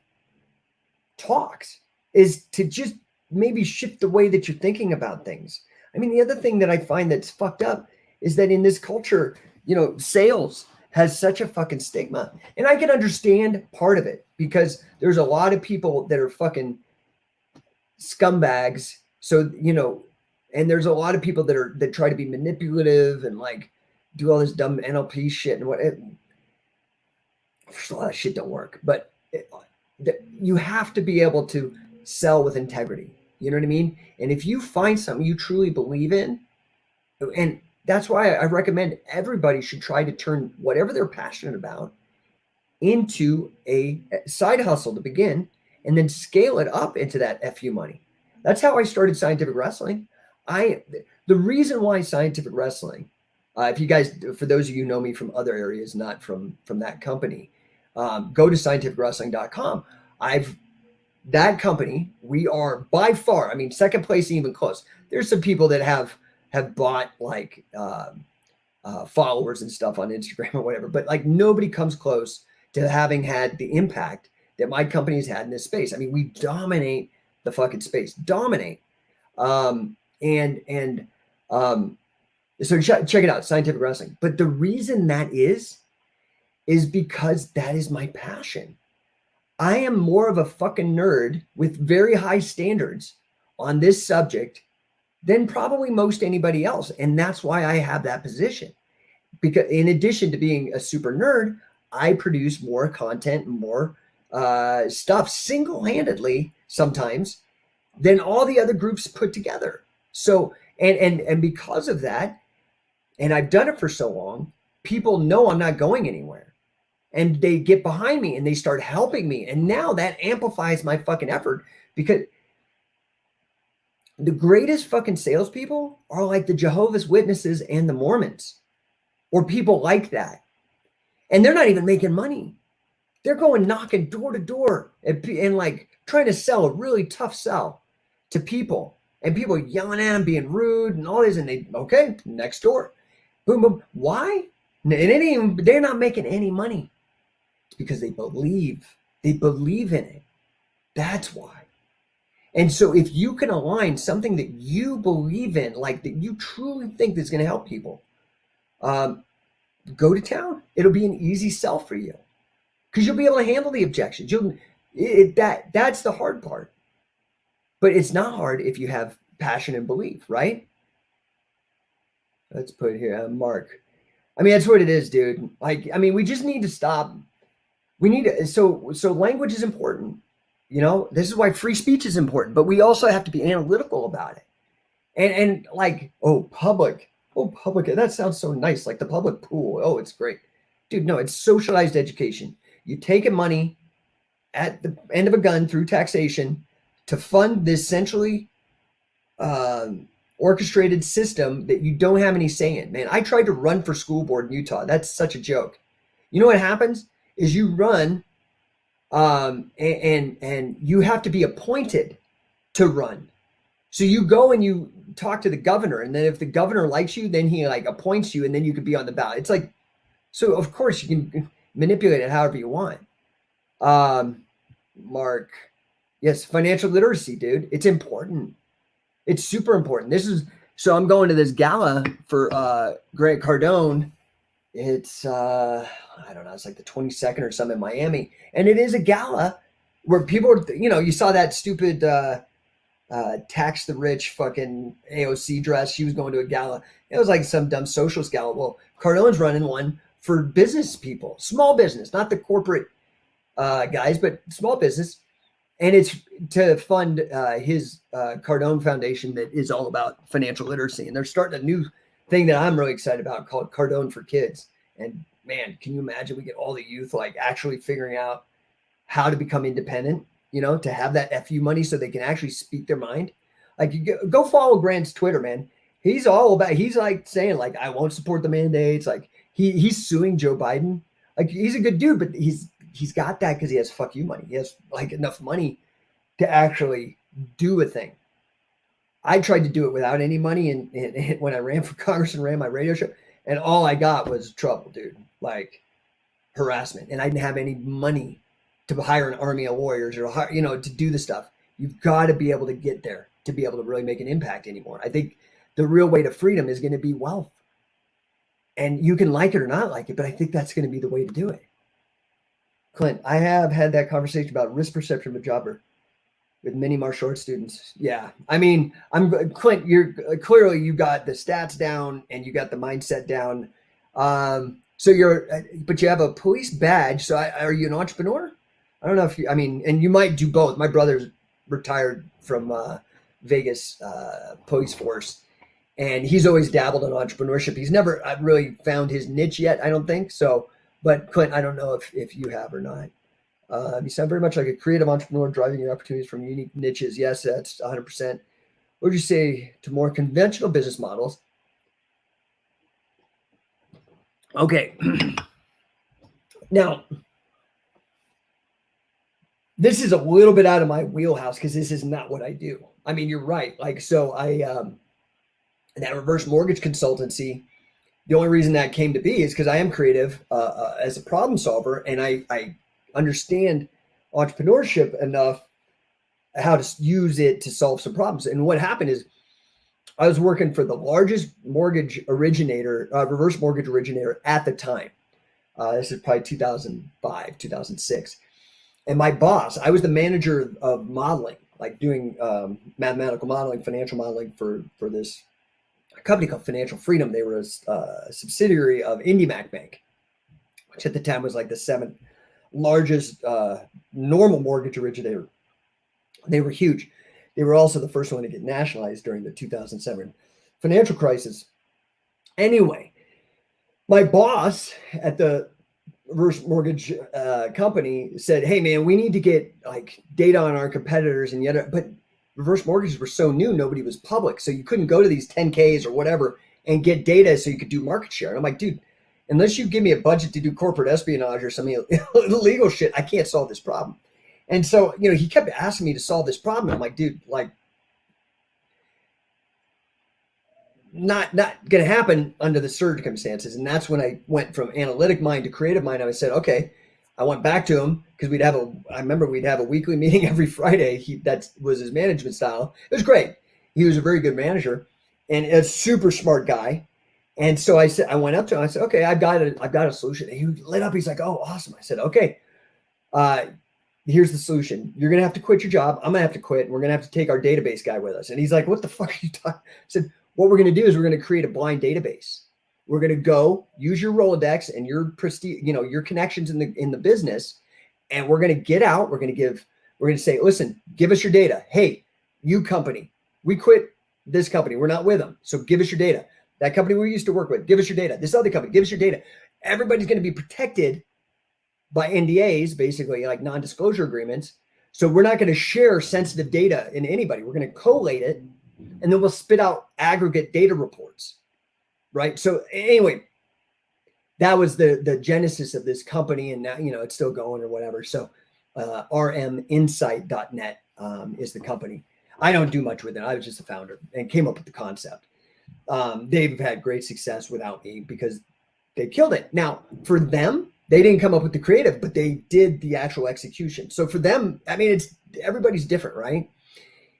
talks, is to just maybe shift the way that you're thinking about things. I mean, the other thing that I find that's fucked up is that in this culture, you know, sales has such a fucking stigma. And I can understand part of it, because there's a lot of people that are fucking scumbags. So, you know, and there's a lot of people that try to be manipulative and like do all this dumb NLP shit and what. First of all, that shit don't work, but you have to be able to sell with integrity. You know what I mean? And if you find something you truly believe in, and that's why I recommend everybody should try to turn whatever they're passionate about into a side hustle to begin, and then scale it up into that FU money. That's how I started Scientific Wrestling. The reason why Scientific Wrestling, if you guys, for those of you who know me from other areas, not from that company, go to scientificwrestling.com. That company, we are by far, I mean, second place, even close. There's some people that have bought like followers and stuff on Instagram or whatever, but like nobody comes close to having had the impact that my company's had in this space. I mean, we dominate the fucking space, dominate. So check it out, Scientific Wrestling. But the reason that is because that is my passion. I am more of a fucking nerd with very high standards on this subject than probably most anybody else. And that's why I have that position. Because in addition to being a super nerd, I produce more content and more stuff single-handedly sometimes than all the other groups put together. So, and because of that, and I've done it for so long, people know I'm not going anywhere. And they get behind me and they start helping me. And now that amplifies my fucking effort, because the greatest fucking salespeople are like the Jehovah's Witnesses and the Mormons, or people like that. And they're not even making money. They're going knocking door to door and like trying to sell a really tough sell to people, and people yelling at them, being rude and all this. And they, okay, next door, boom, boom. Why? And it ain't even, they're not making any money. It's because they believe. They believe in it. That's why. And so if you can align something that you believe in, like that you truly think that's going to help people, go to town. It'll be an easy sell for you because you'll be able to handle the objections. That's the hard part. But it's not hard if you have passion and belief, right? Let's put here, Mark. I mean, that's what it is, dude. Like, I mean, we just need to stop. We need to, so language is important. You know, this is why free speech is important, but we also have to be analytical about it. And like, public, that sounds so nice. Like the public pool. Oh, it's great. Dude, no, it's socialized education. You take money at the end of a gun through taxation to fund this centrally orchestrated system that you don't have any say in. Man, I tried to run for school board in Utah. That's such a joke. You know what happens is you run and you have to be appointed to run. So you go and you talk to the governor, and then if the governor likes you, then he like appoints you, and then you could be on the ballot. It's like, so of course you can manipulate it however you want. Mark, yes, financial literacy, dude. It's important. It's super important. So I'm going to this gala for Grant Cardone. It's I don't know, it's like the 22nd or something in Miami. And it is a gala where people are, you saw that stupid tax the rich fucking AOC dress. She was going to a gala. It was like some dumb socialist gala. Well, Cardone's running one for business people, small business, not the corporate guys, but small business. And it's to fund his Cardone Foundation that is all about financial literacy. And they're starting a new thing that I'm really excited about called Cardone for Kids. And man, can you imagine we get all the youth like actually figuring out how to become independent, to have that FU money so they can actually speak their mind. Like, you go follow Grant's Twitter, man. He's like saying like, I won't support the mandates. Like he's suing Joe Biden. Like, he's a good dude, but he's got that because he has fuck you money. He has like enough money to actually do a thing. I tried to do it without any money, and when I ran for Congress and ran my radio show, and all I got was trouble, dude, like harassment, and I didn't have any money to hire an army of lawyers or to do the stuff. You've got to be able to get there to be able to really make an impact anymore. I think the real way to freedom is going to be wealth, and you can like it or not like it, but I think that's going to be the way to do it. Clint, I have had that conversation about risk perception with Jobber with many martial arts students. Yeah. I mean, Clint, you're clearly, you got the stats down and you got the mindset down. But you have a police badge. So are you an entrepreneur? I don't know and you might do both. My brother's retired from Vegas police force, and he's always dabbled in entrepreneurship. He's never really found his niche yet, I don't think so. But Clint, I don't know if you have or not. You sound very much like a creative entrepreneur driving your opportunities from unique niches. Yes, that's 100%. What would you say to more conventional business models? Okay. Now, this is a little bit out of my wheelhouse because this is not what I do. I mean, you're right. Like, so that reverse mortgage consultancy, the only reason that came to be is because I am creative as a problem solver, and I understand entrepreneurship enough how to use it to solve some problems. And what happened is I was working for the largest mortgage originator, reverse mortgage originator at the time. This is probably 2005, 2006. And my boss, I was the manager of modeling, like doing mathematical modeling, financial modeling for this company called Financial Freedom. They were a subsidiary of IndyMac Bank, which at the time was like the seventh largest normal mortgage originator. They were huge. They were also the first one to get nationalized during the 2007 financial crisis. Anyway, my boss at the reverse mortgage company said, hey man, we need to get like data on our competitors and yet, but reverse mortgages were so new, nobody was public. So you couldn't go to these 10Ks or whatever and get data so you could do market share. And I'm like, dude, unless you give me a budget to do corporate espionage or some illegal shit, I can't solve this problem. And so, he kept asking me to solve this problem. I'm like, dude, like, not going to happen under the circumstances. And that's when I went from analytic mind to creative mind. I said, okay, I went back to him because I remember we'd have a weekly meeting every Friday. That was his management style. It was great. He was a very good manager and a super smart guy. And so I went up to him. I said, okay, I've got a solution. And he lit up. He's like, oh, awesome. I said, okay, here's the solution. You're going to have to quit your job. I'm going to have to quit. And we're going to have to take our database guy with us. And he's like, what the fuck are you talking? I said, what we're going to do is we're going to create a blind database. We're going to go use your Rolodex and your prestige, your connections in the business. And we're going to get out. We're going to say, listen, give us your data. Hey, you company, we quit this company. We're not with them. So give us your data. That company we used to work with, give us your data. This other company, give us your data. Everybody's going to be protected by NDAs, basically like non-disclosure agreements. So we're not going to share sensitive data in anybody. We're going to collate it, and then we'll spit out aggregate data reports, right? So anyway, that was the genesis of this company, and now, it's still going or whatever. So rminsight.net is the company. I don't do much with it. I was just a founder and came up with the concept. They've had great success without me because they killed it. Now, for them, they didn't come up with the creative, but they did the actual execution. So for them, I mean, everybody's different, right?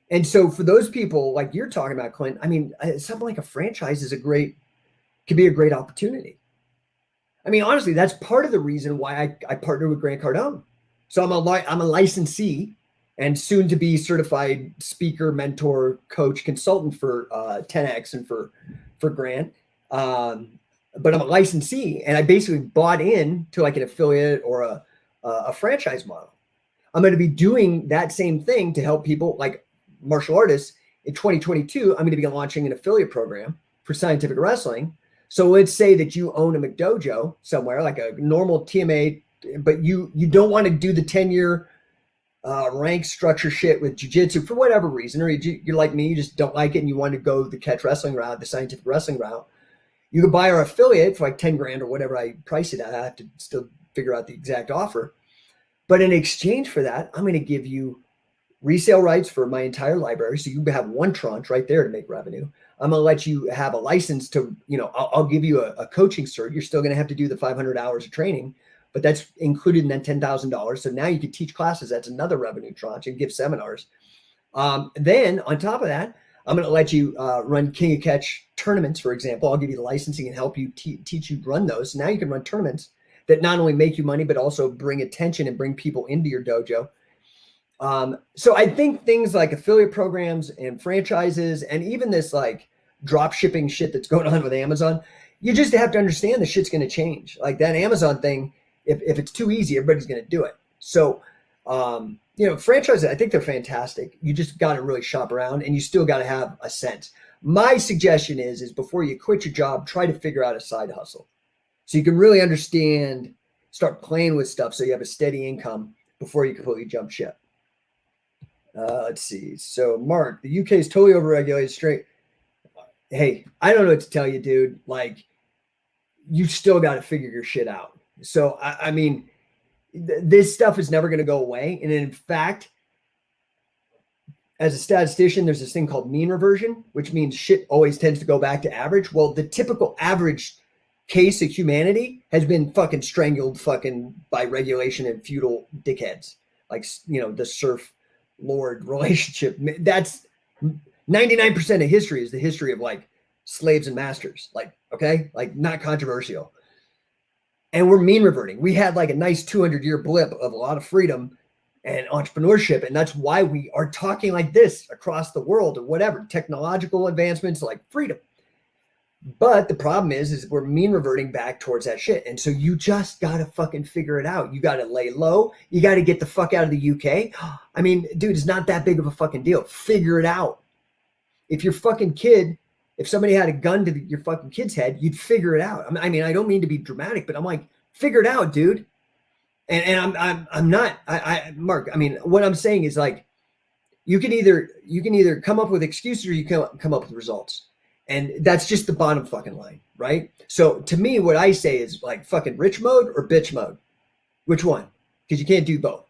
And so for those people like you're talking about, Clint, I mean, something like a franchise could be a great opportunity. I mean, honestly, that's part of the reason why I partnered with Grant Cardone. So I'm a licensee and soon to be certified speaker, mentor, coach, consultant for 10X and for Grant. But I'm a licensee, and I basically bought in to like an affiliate or a franchise model. I'm going to be doing that same thing to help people like martial artists. In 2022, I'm going to be launching an affiliate program for scientific wrestling. So let's say that you own a McDojo somewhere, like a normal TMA, but you don't want to do the 10-year rank structure shit with jiu-jitsu for whatever reason, or you're like me, you just don't like it and you want to go the catch wrestling route, the scientific wrestling route. You could buy our affiliate for like 10 grand or whatever I price it at. I have to still figure out the exact offer. But in exchange for that, I'm going to give you resale rights for my entire library. So you have one tranche right there to make revenue. I'm going to let you have a license to, I'll give you a coaching cert. You're still going to have to do the 500 hours of training, but that's included in that $10,000. So now you can teach classes. That's another revenue tranche, and give seminars. Then on top of that, I'm going to let you run King of Catch tournaments, for example. I'll give you the licensing and help you teach you run those. So now you can run tournaments that not only make you money, but also bring attention and bring people into your dojo. So I think things like affiliate programs and franchises, and even this like drop shipping shit that's going on with Amazon, you just have to understand the shit's going to change. Like that Amazon thing, if it's too easy, everybody's going to do it. So, franchises, I think they're fantastic. You just got to really shop around, and you still got to have a sense. My suggestion is before you quit your job, try to figure out a side hustle so you can really understand, start playing with stuff so you have a steady income before you completely jump ship. Let's see. So Mark, the UK is totally overregulated. Straight. Hey, I don't know what to tell you, dude. Like, you still got to figure your shit out. So, I mean, this stuff is never going to go away. And in fact, as a statistician, there's this thing called mean reversion, which means shit always tends to go back to average. Well, the typical average case of humanity has been fucking strangled by regulation and feudal dickheads. Like, the serf lord relationship. That's 99% of history is the history of like slaves and masters. Like, okay, like not controversial. And we're mean reverting. We had like a nice 200-year blip of a lot of freedom and entrepreneurship. And that's why we are talking like this across the world or whatever, technological advancements like freedom. But the problem is we're mean reverting back towards that shit. And so you just got to fucking figure it out. You got to lay low. You got to get the fuck out of the UK. I mean, dude, it's not that big of a fucking deal. Figure it out. If your fucking kid, if somebody had a gun to your fucking kid's head, you'd figure it out. I mean, I don't mean to be dramatic, but I'm like, figure it out, dude. And I'm not, Mark, I mean, what I'm saying is like, you can either come up with excuses or you can come up with results. And that's just the bottom fucking line, right? So to me, what I say is like fucking rich mode or bitch mode. Which one? Because you can't do both.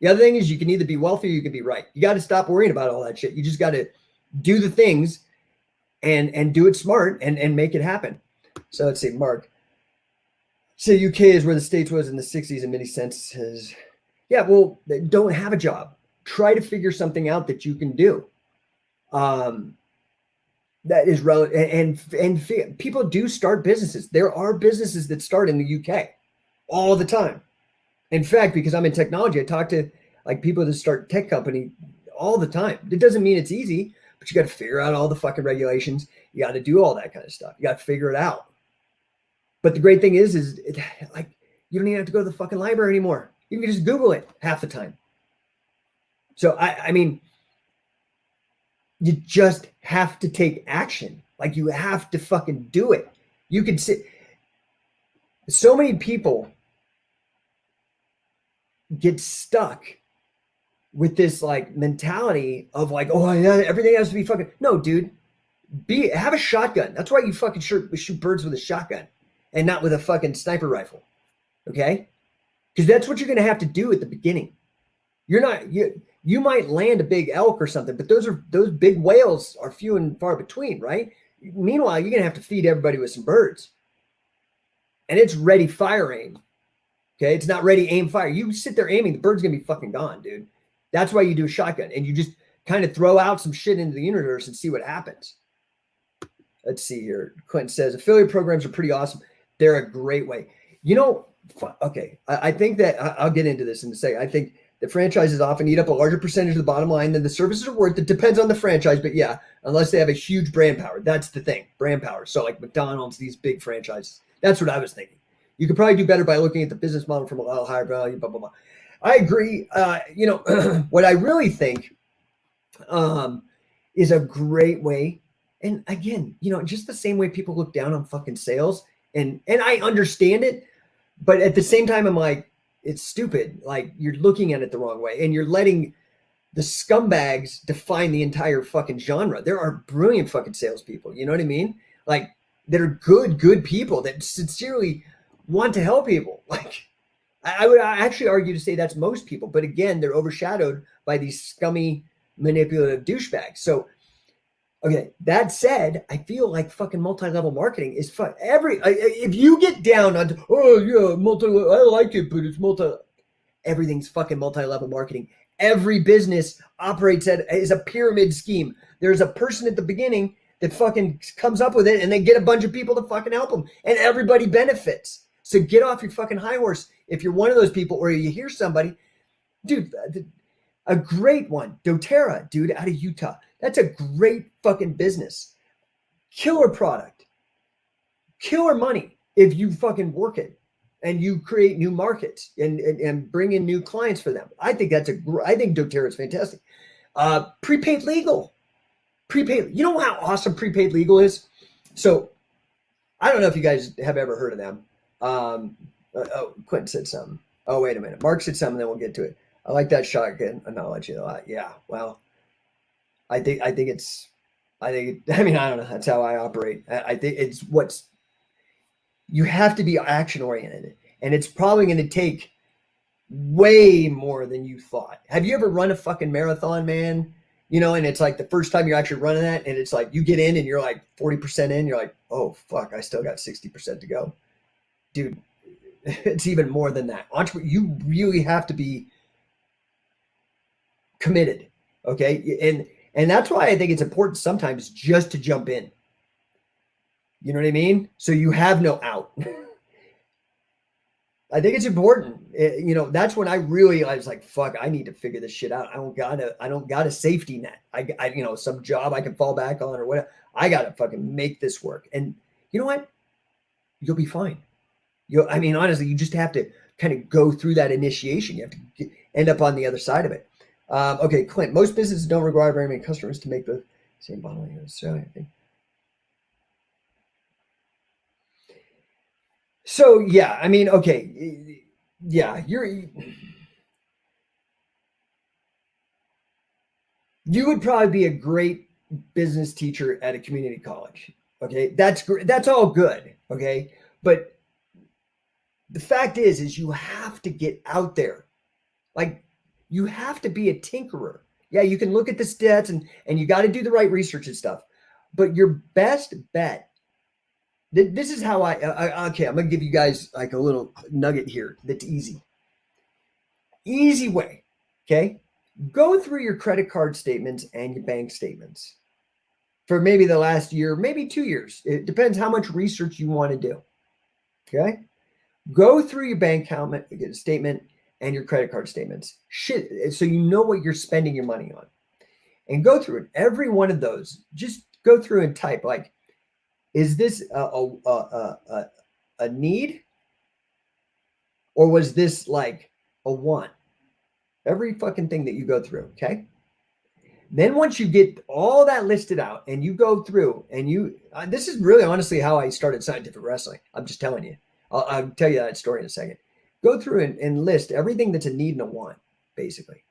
The other thing is you can either be wealthy or you can be right. You got to stop worrying about all that shit. You just got to do the things and do it smart and make it happen. So let's see, Mark. So UK is where the States was in the 60s in many senses. Yeah, well, don't have a job. Try to figure something out that you can do. That is relevant. And people do start businesses. There are businesses that start in the UK all the time. In fact, because I'm in technology, I talk to like people that start tech company all the time. It doesn't mean it's easy, but you got to figure out all the fucking regulations. You got to do all that kind of stuff. You got to figure it out. But the great thing is like you don't even have to go to the fucking library anymore. You can just Google it half the time. So I mean, you just have to take action. Like you have to fucking do it. You could sit. So many people get stuck with this like mentality of like, oh yeah, everything has to be fucking. No, dude, have a shotgun. That's why you fucking shoot birds with a shotgun and not with a fucking sniper rifle. Okay, because that's what you're gonna have to do at the beginning. You're not you might land a big elk or something, but those big whales are few and far between, right? Meanwhile, you're gonna have to feed everybody with some birds, and it's ready fire aim. Okay, it's not ready aim fire. You sit there aiming, the bird's gonna be fucking gone, dude. That's why you do a shotgun, and you just kind of throw out some shit into the universe and see what happens. Let's see here. Quentin says affiliate programs are pretty awesome. They're a great way. You know, okay, I think that I'll get into this in a second. I think the franchises often eat up a larger percentage of the bottom line than the services are worth. It depends on the franchise, but yeah, unless they have a huge brand power. That's the thing, brand power. So like McDonald's, these big franchises. That's what I was thinking. You could probably do better by looking at the business model from a little higher value, blah, blah, blah. I agree. You know, what I really think is a great way. And again, you know, just the same way people look down on fucking sales. And I understand it. But at the same time, I'm like, it's stupid. Like you're looking at it the wrong way and you're letting the scumbags define the entire fucking genre. There are brilliant fucking salespeople. You know what I mean? Like that are good people that sincerely want to help people. Like I would actually argue to say that's most people, but again, they're overshadowed by these scummy, manipulative douchebags. So, okay, that said, I feel like fucking multi-level marketing is fun. If you get down on, oh yeah, I like it, but it's everything's fucking multi-level marketing. Every business operates is a pyramid scheme. There's a person at the beginning that fucking comes up with it, and they get a bunch of people to fucking help them, and everybody benefits. So get off your fucking high horse if you're one of those people, or you hear somebody, dude, a great one, doTERRA, dude, out of Utah. That's a great fucking business. Killer product. Killer money if you fucking work it and you create new markets and bring in new clients for them. I think I think doTERRA is fantastic. Prepaid legal. You know how awesome prepaid legal is? So I don't know if you guys have ever heard of them. Quentin said something. Oh, wait a minute. Mark said something, then we'll get to it. I like that shotgun analogy a lot. Yeah, well, I mean, I don't know. That's how I operate. I think you have to be action oriented, and it's probably going to take way more than you thought. Have you ever run a fucking marathon, man? You know, and it's like the first time you're actually running that, and it's like you get in and you're like 40% in, you're like, oh fuck, I still got 60% to go. Dude, it's even more than that. You really have to be committed. Okay. And that's why I think it's important sometimes just to jump in. You know what I mean? So you have no out. I think it's important. You know, that's when I was like, fuck, I need to figure this shit out. I don't got a safety net. I you know, some job I can fall back on or whatever. I got to fucking make this work. And you know what? You'll be fine. I mean, honestly, you just have to kind of go through that initiation. You have to end up on the other side of it. Okay, Clint, most businesses don't require very many customers to make the same bottom line. So I think. So yeah, I mean, okay, yeah, you would probably be a great business teacher at a community college. Okay, that's great. That's all good. Okay, but the fact is you have to get out there. Like, you have to be a tinkerer. Yeah, you can look at the stats and you got to do the right research and stuff. But your best bet, this is how okay, I'm going to give you guys like a little nugget here that's easy. Easy way, okay? Go through your credit card statements and your bank statements for maybe the last year, maybe 2 years. It depends how much research you want to do, okay? Go through your bank statement and your credit card statements. Shit, so you know what you're spending your money on. And go through it. Every one of those, just go through and type like, is this a need? Or was this like a want? Every fucking thing that you go through, okay? Then once you get all that listed out and you go through and this is really honestly how I started scientific wrestling. I'm just telling you. I'll tell you that story in a second. Go through and list everything that's a need and a want, basically.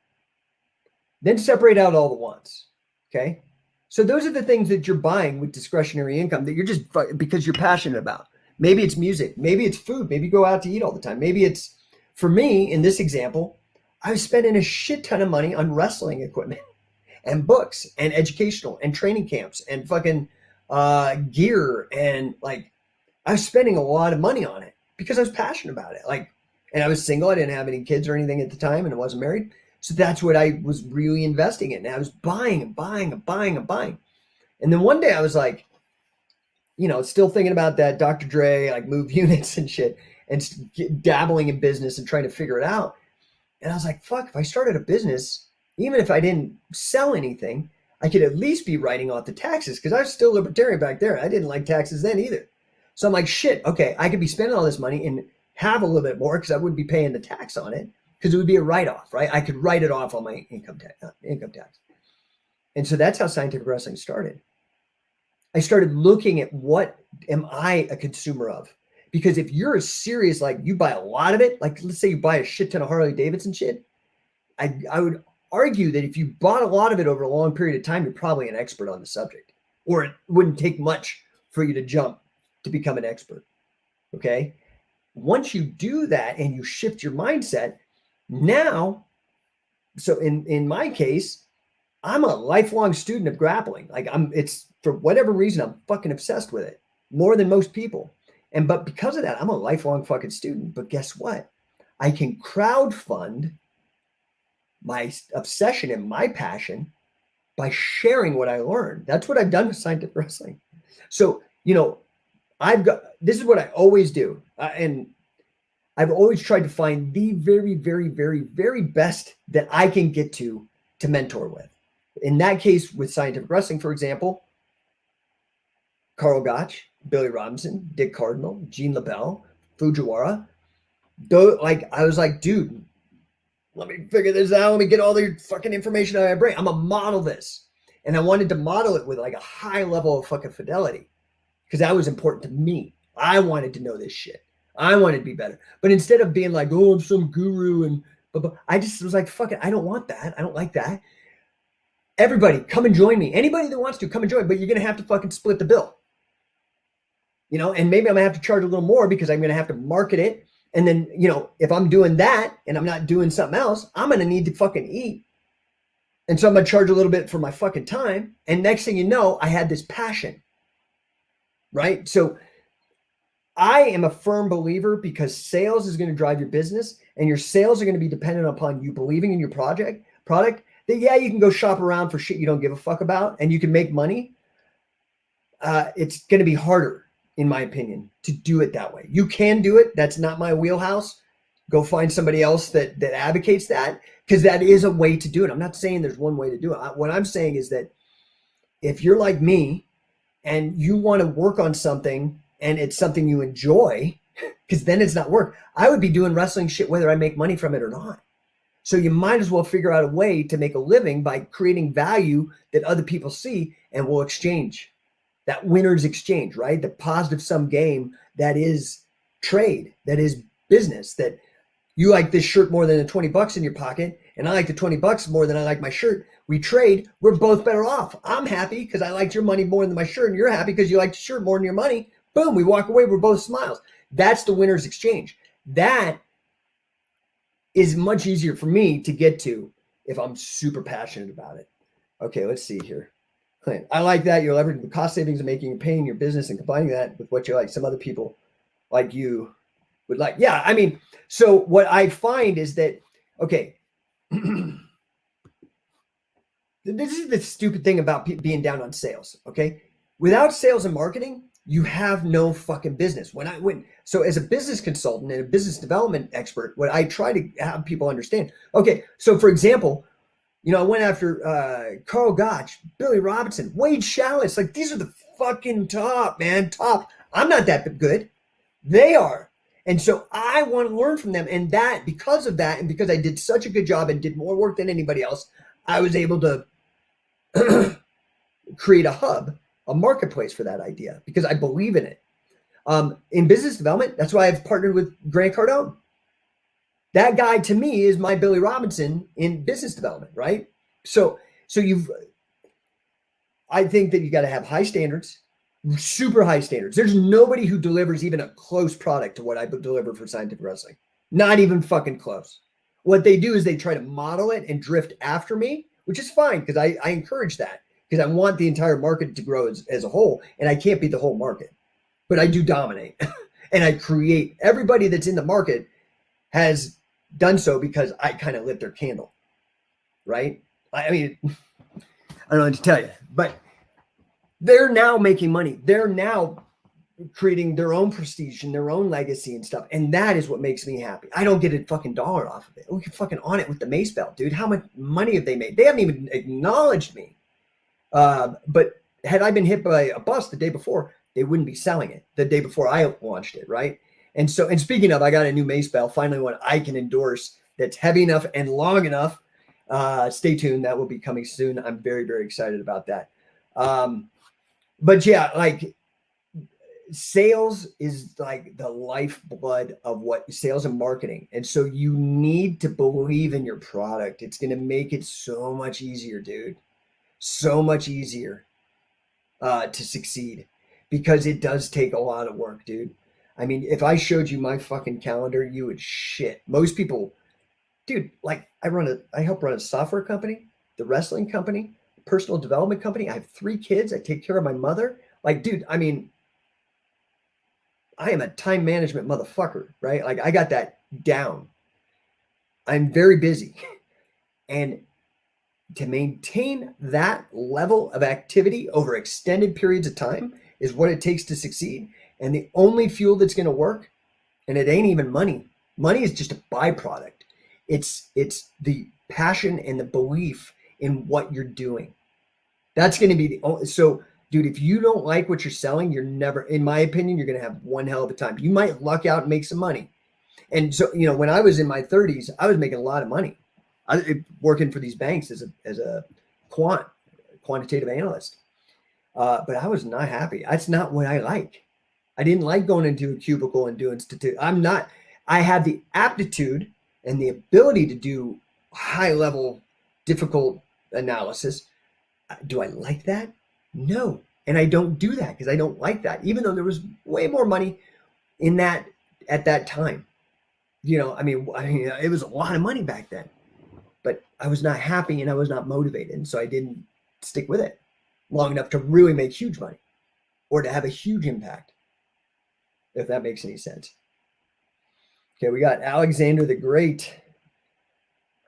Then separate out all the wants, okay? So those are the things that you're buying with discretionary income that you're just because you're passionate about. Maybe it's music. Maybe it's food. Maybe you go out to eat all the time. Maybe it's, for me, in this example, I was spending a shit ton of money on wrestling equipment and books and educational and training camps and fucking gear. And like, I was spending a lot of money on it because I was passionate about it. Like, and I was single. I didn't have any kids or anything at the time and I wasn't married. So that's what I was really investing in. And I was buying and buying and buying and buying. And then one day I was like, still thinking about that Dr. Dre, like move units and shit and dabbling in business and trying to figure it out. And I was like, fuck, if I started a business, even if I didn't sell anything, I could at least be writing off the taxes because I was still libertarian back there. I didn't like taxes then either. So I'm like, shit, okay, I could be spending all this money and have a little bit more because I wouldn't be paying the tax on it because it would be a write-off, right? I could write it off on my income tax. And so that's how scientific wrestling started. I started looking at what am I a consumer of? Because if you're a serious, like you buy a lot of it, like let's say you buy a shit ton of Harley Davidson shit, I would argue that if you bought a lot of it over a long period of time, you're probably an expert on the subject, or it wouldn't take much for you to jump to become an expert, okay? Once you do that and you shift your mindset, now, so in my case, I'm a lifelong student of grappling. Like it's for whatever reason, I'm fucking obsessed with it more than most people. But because of that, I'm a lifelong fucking student. But guess what? I can crowdfund my obsession and my passion by sharing what I learned. That's what I've done with scientific wrestling. So, this is what I always do. And I've always tried to find the very, very, very, very best that I can get to mentor with. In that case, with scientific wrestling, for example, Carl Gotch, Billy Robinson, Dick Cardinal, Gene LaBelle, Fujiwara. I was like, dude, let me figure this out. Let me get all the fucking information out of my brain. I'm gonna model this. And I wanted to model it with like a high level of fucking fidelity because that was important to me. I wanted to know this shit. I wanted to be better. But instead of being like, oh, I'm some guru and I just was like, fuck it. I don't want that. I don't like that. Everybody come and join me. Anybody that wants to come and join, but you're going to have to fucking split the bill. And maybe I'm gonna have to charge a little more because I'm gonna have to market it. And then, if I'm doing that and I'm not doing something else, I'm gonna need to fucking eat. And so I'm gonna charge a little bit for my fucking time. And next thing you know, I had this passion, right? So I am a firm believer because sales is gonna drive your business and your sales are gonna be dependent upon you believing in your product, that yeah, you can go shop around for shit you don't give a fuck about and you can make money. It's gonna be harder, in my opinion, to do it that way. You can do it. That's not my wheelhouse. Go find somebody else that advocates that because that is a way to do it. I'm not saying there's one way to do it. What I'm saying is that if you're like me and you want to work on something and it's something you enjoy, because then it's not work, I would be doing wrestling shit whether I make money from it or not. So you might as well figure out a way to make a living by creating value that other people see and will exchange. That winner's exchange, right? The positive sum game that is trade, that is business, that you like this shirt more than the $20 in your pocket and I like the 20 bucks more than I like my shirt. We trade. We're both better off. I'm happy because I liked your money more than my shirt, and you're happy because you liked your shirt more than your money. Boom, we walk away. We're both smiles. That's the winner's exchange. That is much easier for me to get to if I'm super passionate about it. Okay, let's see here. Clint, I like that. You're leveraging the cost savings of making and paying your business and combining that with what you like. Some other people like you would like. Yeah, I mean, so what I find is that, okay, this is the stupid thing about being down on sales, okay? Without sales and marketing, you have no fucking business. So as a business consultant and a business development expert, what I try to have people understand, okay, so for example, I went after Carl Gotch, Billy Robinson, Wade Chalice. Like, these are the fucking top, man, top. I'm not that good. They are. And so I want to learn from them. And that, because of that, and because I did such a good job and did more work than anybody else, I was able to create a hub, a marketplace for that idea because I believe in it. In business development, that's why I've partnered with Grant Cardone. That guy to me is my Billy Robinson in business development, right? So I think that you got to have high standards, super high standards. There's nobody who delivers even a close product to what I deliver for scientific wrestling. Not even fucking close. What they do is they try to model it and drift after me, which is fine because I encourage that because I want the entire market to grow as a whole, and I can't beat the whole market, but I do dominate. And I create, everybody that's in the market has done so because I kind of lit their candle, right? I mean, I don't know what to tell you, but they're now making money. They're now creating their own prestige and their own legacy and stuff. And that is what makes me happy. I don't get a fucking dollar off of it. We can fucking on it with the mace belt, dude. How much money have they made? They haven't even acknowledged me. But had I been hit by a bus the day before, they wouldn't be selling it the day before I launched it, right? And speaking of, I got a new mace belt, finally one I can endorse that's heavy enough and long enough. Stay tuned. That will be coming soon. I'm very, very excited about that. But yeah, like sales is like the lifeblood of what sales and marketing. And so you need to believe in your product. It's going to make it so much easier, dude. So much easier to succeed because it does take a lot of work, dude. I mean, if I showed you my fucking calendar, you would shit. Most people, dude, like I help run a software company, the wrestling company, personal development company. I have 3 kids. I take care of my mother. Like, dude, I mean, I am a time management motherfucker, right? Like I got that down. I'm very busy. And to maintain that level of activity over extended periods of time is what it takes to succeed. And the only fuel that's going to work, and it ain't even money. Money is just a byproduct. It's the passion and the belief in what you're doing. That's going to be the only. So, dude, if you don't like what you're selling, you're never, in my opinion, you're going to have one hell of a time. You might luck out and make some money. And so, when I was in my 30s, I was making a lot of money. Working for these banks as a quantitative analyst. But I was not happy. That's not what I like. I didn't like going into a cubicle and doing statistics. I have the aptitude and the ability to do high level, difficult analysis. Do I like that? No. And I don't do that because I don't like that, even though there was way more money in that at that time. I mean, it was a lot of money back then, but I was not happy and I was not motivated. And so I didn't stick with it long enough to really make huge money or to have a huge impact, if that makes any sense. Okay, we got Alexander the Great.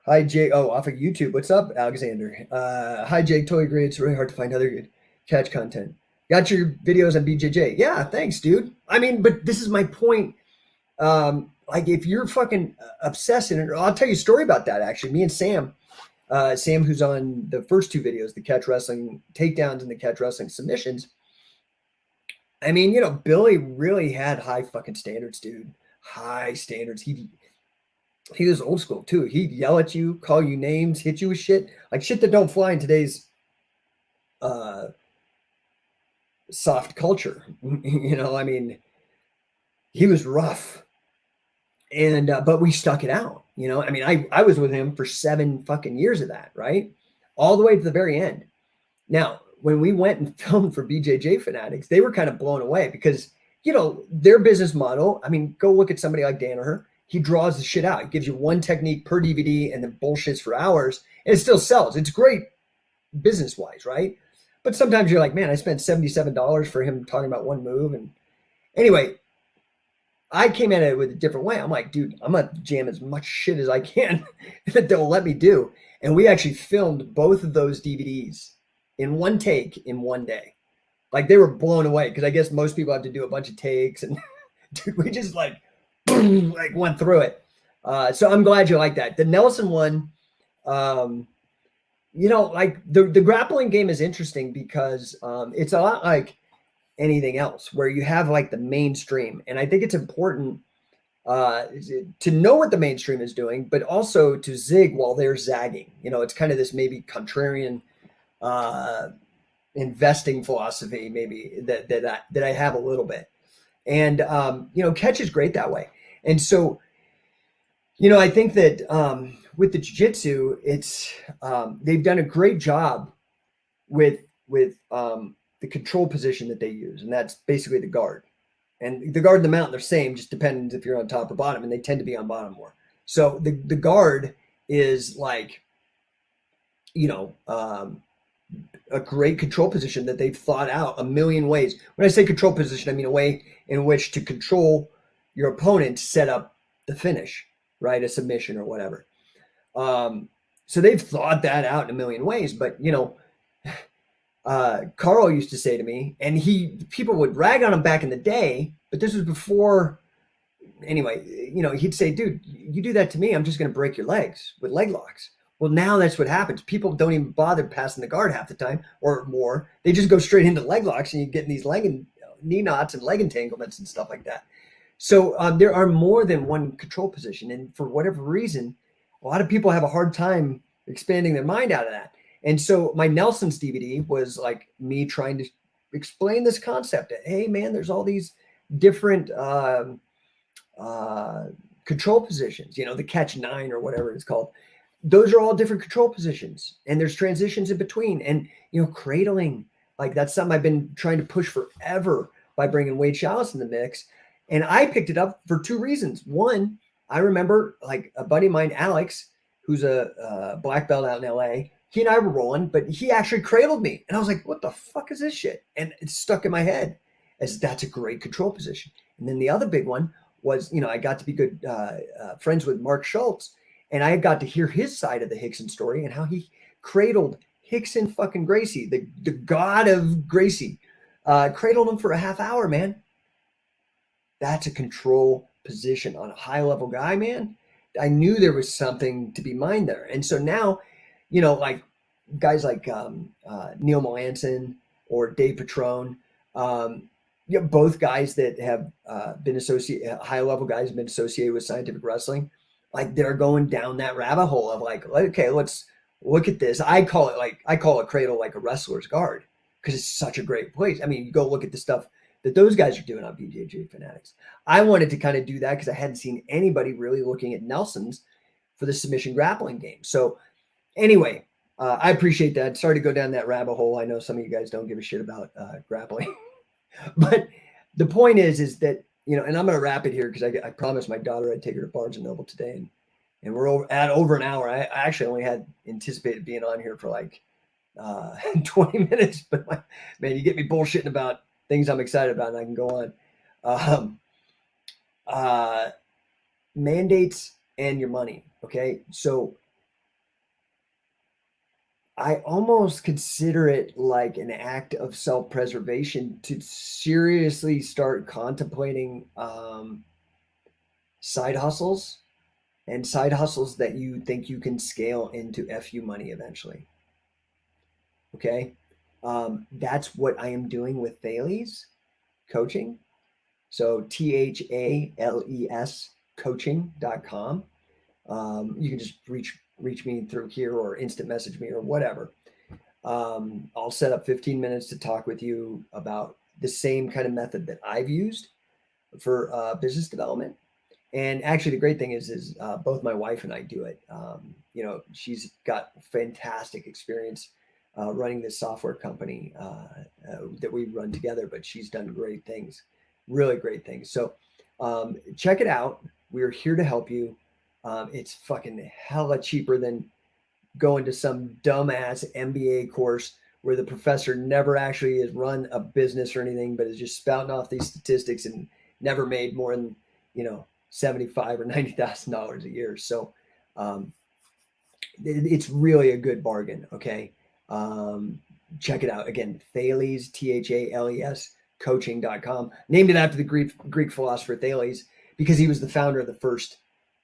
Hi, Jay. Oh, off of YouTube. What's up, Alexander? Hi, Jake. Totally agree. It's really hard to find other good catch content. Got your videos on BJJ. Yeah, thanks, dude. I mean, but this is my point. Like, if you're fucking obsessed in it, I'll tell you a story about that, actually. Me and Sam, who's on the first 2 videos, the catch wrestling takedowns and the catch wrestling submissions. I mean, Billy really had high fucking standards, dude. High standards. He was old school too. He'd yell at you, call you names, hit you with shit, like shit that don't fly in today's soft culture. I mean, he was rough. And but we stuck it out, you know. I mean, I was with him for 7 fucking years of that, right? All the way to the very end. Now, when we went and filmed for BJJ Fanatics, they were kind of blown away because, you know, their business model. I mean, go look at somebody like Danaher. He draws the shit out. He gives you one technique per DVD and then bullshits for hours, and it still sells. It's great business wise, right? But sometimes you're like, man, I spent $77 for him talking about one move. And anyway, I came at it with a different way. I'm like, dude, I'm gonna jam as much shit as I can that they'll let me do. And we actually filmed both of those DVDs in one take in one day. Like they were blown away because I guess most people have to do a bunch of takes, and dude, we just like boom, like went through it. So I'm glad you like that. The Nelson one, you know, like the grappling game is interesting because it's a lot like anything else where you have like the mainstream, and I think it's important to know what the mainstream is doing, but also to zig while they're zagging. You know, it's kind of this maybe contrarian uh, investing philosophy, maybe that I have a little bit, and you know, catch is great that way. And so, you know, I think that with the jiu-jitsu, it's they've done a great job with the control position that they use, and that's basically the guard. And the guard and the mount, they're same, just depends if you're on top or bottom, and they tend to be on bottom more. So the guard is like, you know, a great control position that they've thought out a million ways. When I say control position, I mean a way in which to control your opponent, set up the finish, right? A submission or whatever. So they've thought that out in a million ways. But you know, Carl used to say to me, and people would rag on him back in the day, but this was before. Anyway, you know, he'd say, "Dude, you do that to me, I'm just going to break your legs with leg locks." Well, now that's what happens. People don't even bother passing the guard half the time or more. They just go straight into leg locks, and you get in these leg and knee knots and leg entanglements and stuff like that. So there are more than one control position, and for whatever reason, a lot of people have a hard time expanding their mind out of that. And so my Nelson's DVD was like me trying to explain this concept that, hey, man, there's all these different uh, control positions, you know, the catch nine or whatever it's called. Those are all different control positions, and there's transitions in between. And, you know, cradling, like that's something I've been trying to push forever by bringing Wade Chalice in the mix. And I picked it up for two reasons. One, I remember like a buddy of mine, Alex, who's a black belt out in LA. He and I were rolling, but he actually cradled me. And I was like, what the fuck is this shit? And it's stuck in my head as that's a great control position. And then the other big one was, you know, I got to be good friends with Mark Schultz, and I got to hear his side of the Hickson story and how he cradled Hickson fucking Gracie, the god of Gracie, cradled him for a half hour, man. That's a control position on a high level guy, man. I knew there was something to be mined there. And so now, you know, like guys like Neil Melanson or Dave Petrone, you know, both guys that have been associated, high level guys have been associated with scientific wrestling. Like they're going down that rabbit hole of like, okay, let's look at this. I call it cradle like a wrestler's guard because it's such a great place. I mean, you go look at the stuff that those guys are doing on BJJ Fanatics. I wanted to kind of do that because I hadn't seen anybody really looking at Nelson's for the submission grappling game. So anyway, I appreciate that. Sorry to go down that rabbit hole. I know some of you guys don't give a shit about grappling, but the point is that, you know, and I'm going to wrap it here because I promised my daughter I'd take her to Barnes and Noble today, and we're over an hour. I actually only had anticipated being on here for like 20 minutes, but man, you get me bullshitting about things I'm excited about, and I can go on. Mandates and your money. Okay, so I almost consider it like an act of self-preservation to seriously start contemplating side hustles and side hustles that you think you can scale into FU money eventually. Okay. That's what I am doing with Thales coaching. So THALES coaching.com. You can just reach me through here or instant message me or whatever. I'll set up 15 minutes to talk with you about the same kind of method that I've used for business development. And actually, the great thing is both my wife and I do it. She's got fantastic experience running this software company that we run together, but she's done great things, really great things. So check it out. We're here to help you. It's fucking hella cheaper than going to some dumbass MBA course where the professor never actually has run a business or anything, but is just spouting off these statistics and never made more than, 75 or $90,000 a year. So um, it's really a good bargain. Okay. Check it out again. Thales, Thales, coaching.com. Named it after the Greek philosopher Thales because he was the founder of the first.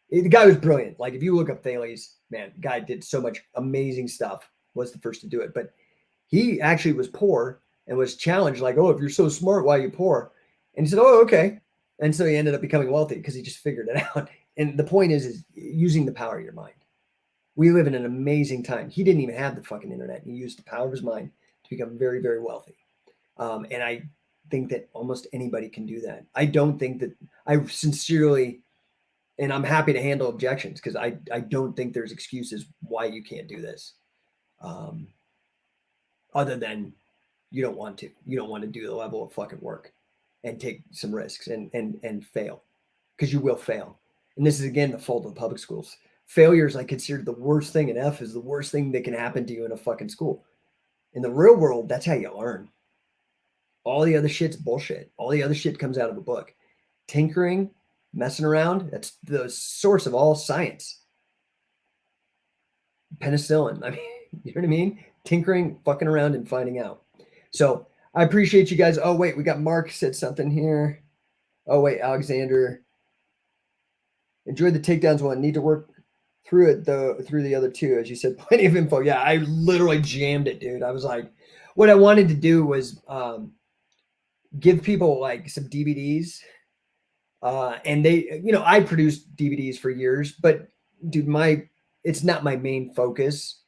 The guy was brilliant. Like if you look up Thales, man, the guy did so much amazing stuff. Was the first to do it, but he actually was poor and was challenged. Like, oh, if you're so smart, why are you poor? And he said, oh, okay. And so he ended up becoming wealthy because he just figured it out. And the point is using the power of your mind. We live in an amazing time. He didn't even have the fucking internet. He used the power of his mind to become very, very wealthy. And I think that almost anybody can do that. I don't think that I sincerely, and I'm happy to handle objections because I don't think there's excuses why you can't do this. Other than you don't want to. You don't want to do the level of fucking work and take some risks and fail because you will fail. And this is again the fault of the public schools. Failure is like considered the worst thing, and F is the worst thing that can happen to you in a fucking school. In the real world, that's how you learn. All the other shit's bullshit. All the other shit comes out of a book. Tinkering, messing around, that's the source of all science. Penicillin, I mean, you know what I mean? Tinkering, fucking around, and finding out. So I appreciate you guys. Oh, wait, we got Mark said something here. Oh, wait, Alexander. Enjoyed the takedowns one. Need to work through it, though, through the other two. As you said, plenty of info. Yeah, I literally jammed it, dude. I was like, what I wanted to do was give people like some DVDs. And they, I produced DVDs for years, but dude, it's not my main focus.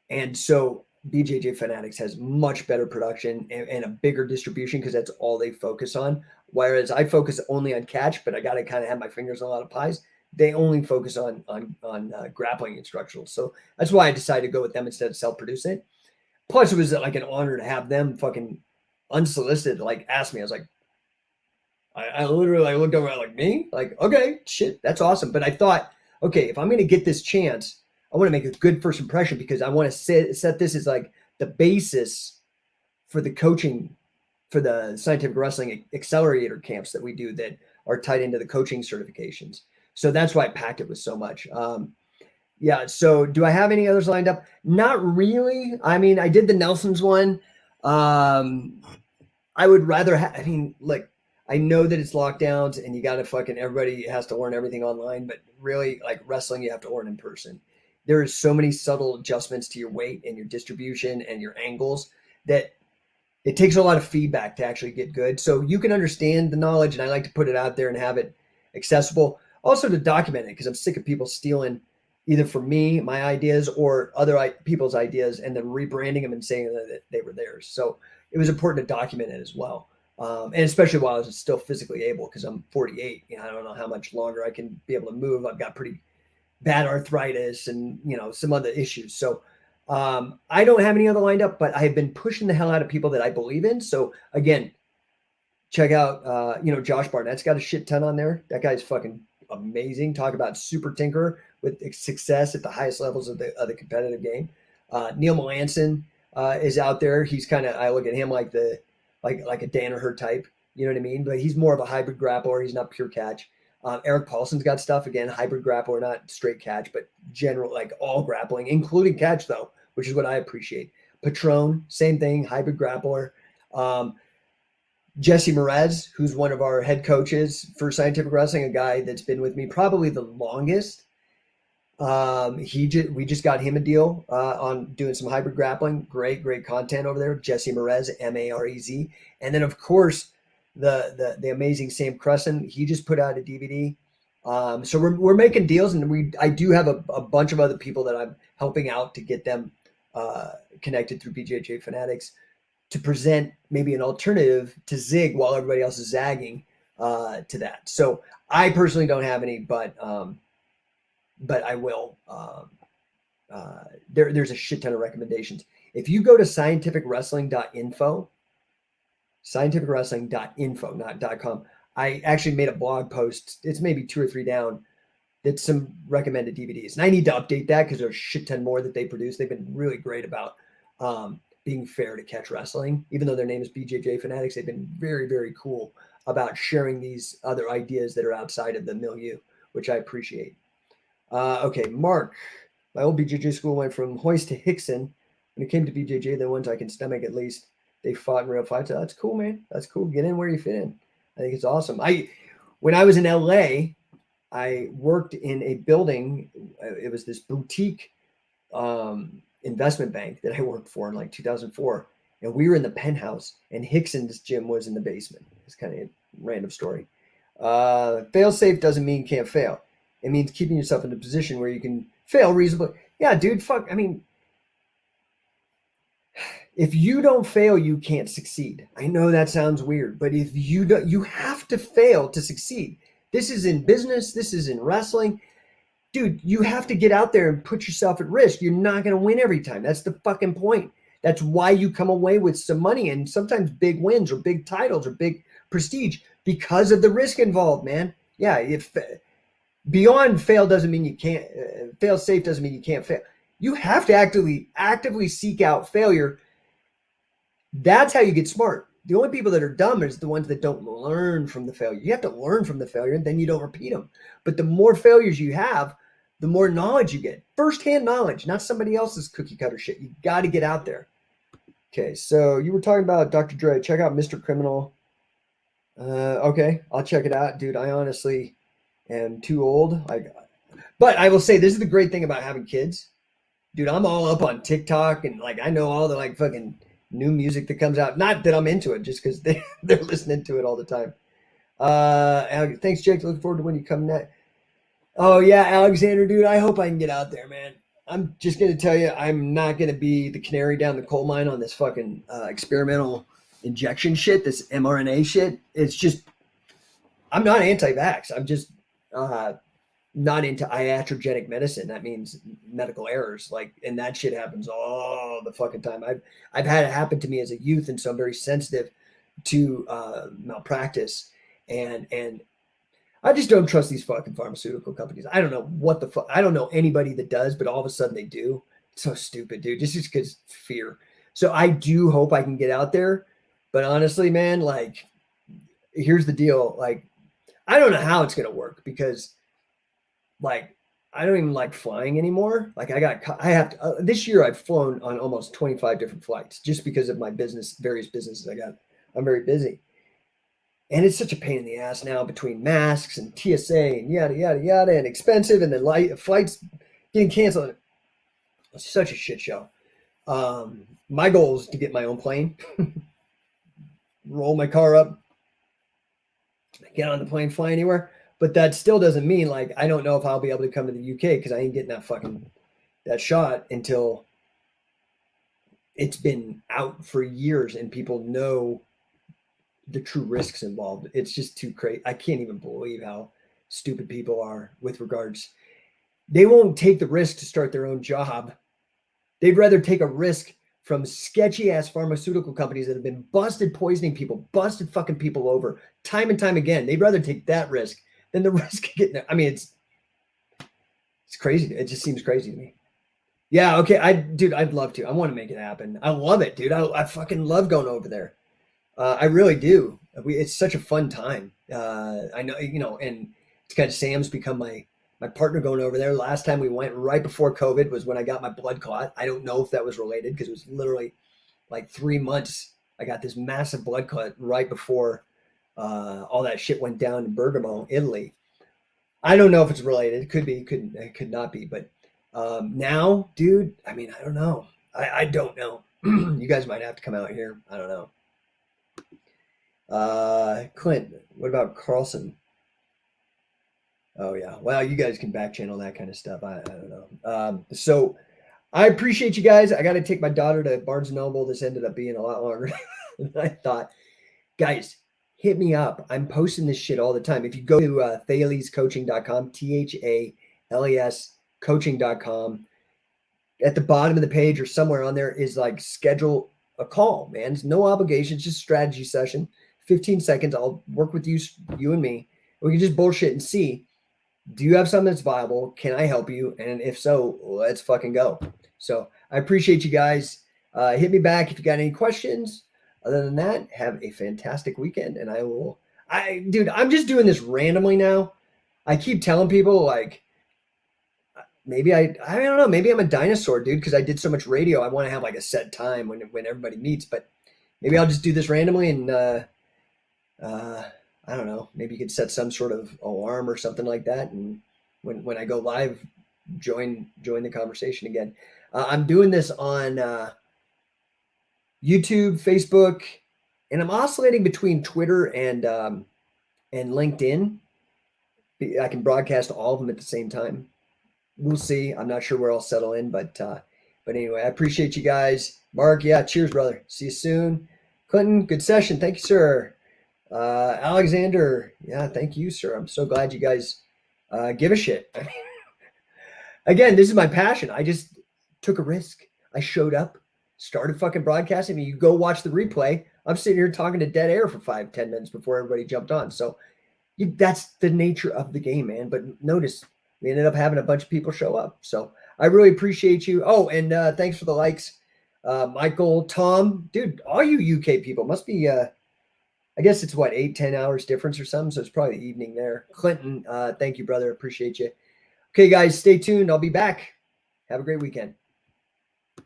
And so BJJ Fanatics has much better production and a bigger distribution because that's all they focus on. Whereas I focus only on catch, but I got to kind of have my fingers on a lot of pies. They only focus on grappling instructional. So that's why I decided to go with them instead of self-producing it. Plus, it was like an honor to have them fucking unsolicited, like ask me. I was like, I literally looked over like me, like, okay, shit, that's awesome. But I thought, okay, if I'm going to get this chance, I want to make a good first impression because I want to set this as like the basis for the coaching for the scientific wrestling accelerator camps that we do that are tied into the coaching certifications. So that's why I packed it with so much. Yeah. So do I have any others lined up? Not really. I mean, I did the Nelson's one. I would rather like, I know that it's lockdowns and you got to everybody has to learn everything online, but really like wrestling, you have to learn in person. There is so many subtle adjustments to your weight and your distribution and your angles that it takes a lot of feedback to actually get good. So you can understand the knowledge, and I like to put it out there and have it accessible. Also to document it because I'm sick of people stealing either from me, my ideas, or other people's ideas and then rebranding them and saying that they were theirs. So it was important to document it as well. And especially while I was still physically able, because I'm 48, I don't know how much longer I can be able to move. I've got pretty bad arthritis and, some other issues. So I don't have any other lined up, but I have been pushing the hell out of people that I believe in. So again, check out, Josh Barnett's got a shit ton on there. That guy's fucking amazing. Talk about super tinker with success at the highest levels of the competitive game. Neil Melanson is out there. He's I look at him like like a Danaher type, you know what I mean? But he's more of a hybrid grappler. He's not pure catch. Eric Paulson's got stuff, again, hybrid grappler, not straight catch, but general, like all grappling, including catch though, which is what I appreciate. Patron, same thing, hybrid grappler. Jesse Merez, who's one of our head coaches for scientific wrestling, a guy that's been with me probably the longest. We just got him a deal on doing some hybrid grappling. Great content over there. Jesse Merez, Marez, and then of course the amazing Sam Crescent. He just put out a DVD. So we're making deals, and I do have a bunch of other people that I'm helping out to get them connected through BJJ Fanatics to present maybe an alternative to Zig while everybody else is zagging. to that. So I personally don't have any, but I will. There's a shit ton of recommendations. If you go to scientificwrestling.info, scientificwrestling.info, not .com. I actually made a blog post. It's maybe 2 or 3 down. That's some recommended DVDs, and I need to update that because there's a shit ton more that they produce. They've been really great about being fair to Catch Wrestling, even though their name is BJJ Fanatics. They've been very, very cool about sharing these other ideas that are outside of the milieu, which I appreciate. Okay, Mark. My old BJJ school went from Hoist to Hickson. When it came to BJJ, the ones I can stomach at least, they fought in real fights. So that's cool, man. That's cool. Get in where you fit in. I think it's awesome. When I was in LA, I worked in a building. It was this boutique investment bank that I worked for in like 2004. And we were in the penthouse, and Hickson's gym was in the basement. It's kind of a random story. Fail safe doesn't mean can't fail. It means keeping yourself in a position where you can fail reasonably. Yeah, dude, fuck. I mean, if you don't fail, you can't succeed. I know that sounds weird, but if you don't, you have to fail to succeed. This is in business. This is in wrestling. Dude, you have to get out there and put yourself at risk. You're not going to win every time. That's the fucking point. That's why you come away with some money and sometimes big wins or big titles or big prestige because of the risk involved, man. Yeah, if beyond fail doesn't mean you can't fail safe doesn't mean you can't fail. You have to actively seek out failure. That's how you get smart. The only people that are dumb is the ones that don't learn from the failure. You have to learn from the failure and then you don't repeat them. But the more failures you have, the more knowledge you get. First-hand knowledge, not somebody else's cookie cutter shit. You got to get out there. Okay, so you were talking about Dr. Dre. Check out Mr. Criminal. Okay, I'll check it out. Dude, I honestly am too old. But I will say this is the great thing about having kids. Dude, I'm all up on TikTok and like I know all the like fucking new music that comes out. Not that I'm into it, just because they're listening to it all the time. Thanks, Jake. Looking forward to when you come next. Oh yeah, Alexander, dude. I hope I can get out there, man. I'm just gonna tell you, I'm not gonna be the canary down the coal mine on this fucking experimental injection shit, this mRNA shit. It's just, I'm not anti-vax. I'm just not into iatrogenic medicine. That means medical errors, like, and that shit happens all the fucking time. I've had it happen to me as a youth, and so I'm very sensitive to malpractice, and I just don't trust these fucking pharmaceutical companies. I don't know what the fuck. I don't know anybody that does, but all of a sudden they do. It's so stupid, dude. Just because fear. So I do hope I can get out there, but honestly, man, like, here's the deal. Like, I don't know how it's gonna work because, like, I don't even like flying anymore. Like, I have to, this year I've flown on almost 25 different flights just because of my business, various businesses I got. I'm very busy. And it's such a pain in the ass now between masks and TSA and yada, yada, yada, and expensive, and then flights getting canceled. It's such a shit show. My goal is to get my own plane, roll my car up, get on the plane, fly anywhere. But that still doesn't mean, like, I don't know if I'll be able to come to the UK because I ain't getting that shot until it's been out for years and people know the true risks involved. It's just too crazy. I can't even believe how stupid people are with regards. They won't take the risk to start their own job. They'd rather take a risk from sketchy ass pharmaceutical companies that have been busted poisoning people, busted fucking people over time and time again. They'd rather take that risk than the risk of getting there. I mean, it's crazy. It just seems crazy to me. Yeah, okay. I'd love to. I want to make it happen. I love it, dude. I fucking love going over there. I really do. It's such a fun time. I know, and it's kind of Sam's become my partner going over there. Last time we went right before COVID was when I got my blood clot. I don't know if that was related because it was literally like 3 months. I got this massive blood clot right before all that shit went down in Bergamo, Italy. I don't know if it's related. It could be, it could not be. But now, dude, I mean, I don't know. I don't know. You guys might have to come out here. I don't know. Clint, what about Carlson? Oh yeah. Well, you guys can back channel that kind of stuff. I don't know. So I appreciate you guys. I got to take my daughter to Barnes & Noble. This ended up being a lot longer than I thought. Guys, hit me up. I'm posting this shit all the time. If you go to thalescoaching.com, THALES coaching.com, at the bottom of the page or somewhere on there is like schedule a call, man. It's no obligation, it's just strategy session. 15 seconds. I'll work with you and me. We can just bullshit and see, do you have something that's viable? Can I help you? And if so, let's fucking go. So I appreciate you guys. Hit me back if you got any questions. Other than that, have a fantastic weekend. And dude, I'm just doing this randomly now. I keep telling people like, maybe I don't know, maybe I'm a dinosaur, dude, because I did so much radio. I want to have like a set time when everybody meets, but maybe I'll just do this randomly and I don't know, maybe you could set some sort of alarm or something like that, and when I go live, join the conversation again. I'm doing this on YouTube, Facebook, and I'm oscillating between Twitter and LinkedIn. I can broadcast all of them at the same time. We'll see. I'm not sure where I'll settle in, but anyway, I appreciate you guys. Mark, yeah, cheers, brother. See you soon. Clinton, good session. Thank you, sir. Alexander, yeah, thank you, sir. I'm so glad you guys give a shit. I mean, again, this is my passion. I just took a risk. I showed up, started fucking broadcasting. I mean, you go watch the replay. I'm sitting here talking to dead air for 5-10 minutes before everybody jumped on. So that's the nature of the game, man. But notice we ended up having a bunch of people show up. So I really appreciate you. Oh, and thanks for the likes. Michael, Tom, dude, all you UK people must be I guess it's what, 8-10 hours difference or something. So it's probably the evening there. Clinton, thank you, brother. Appreciate you. Okay, guys, stay tuned. I'll be back. Have a great weekend.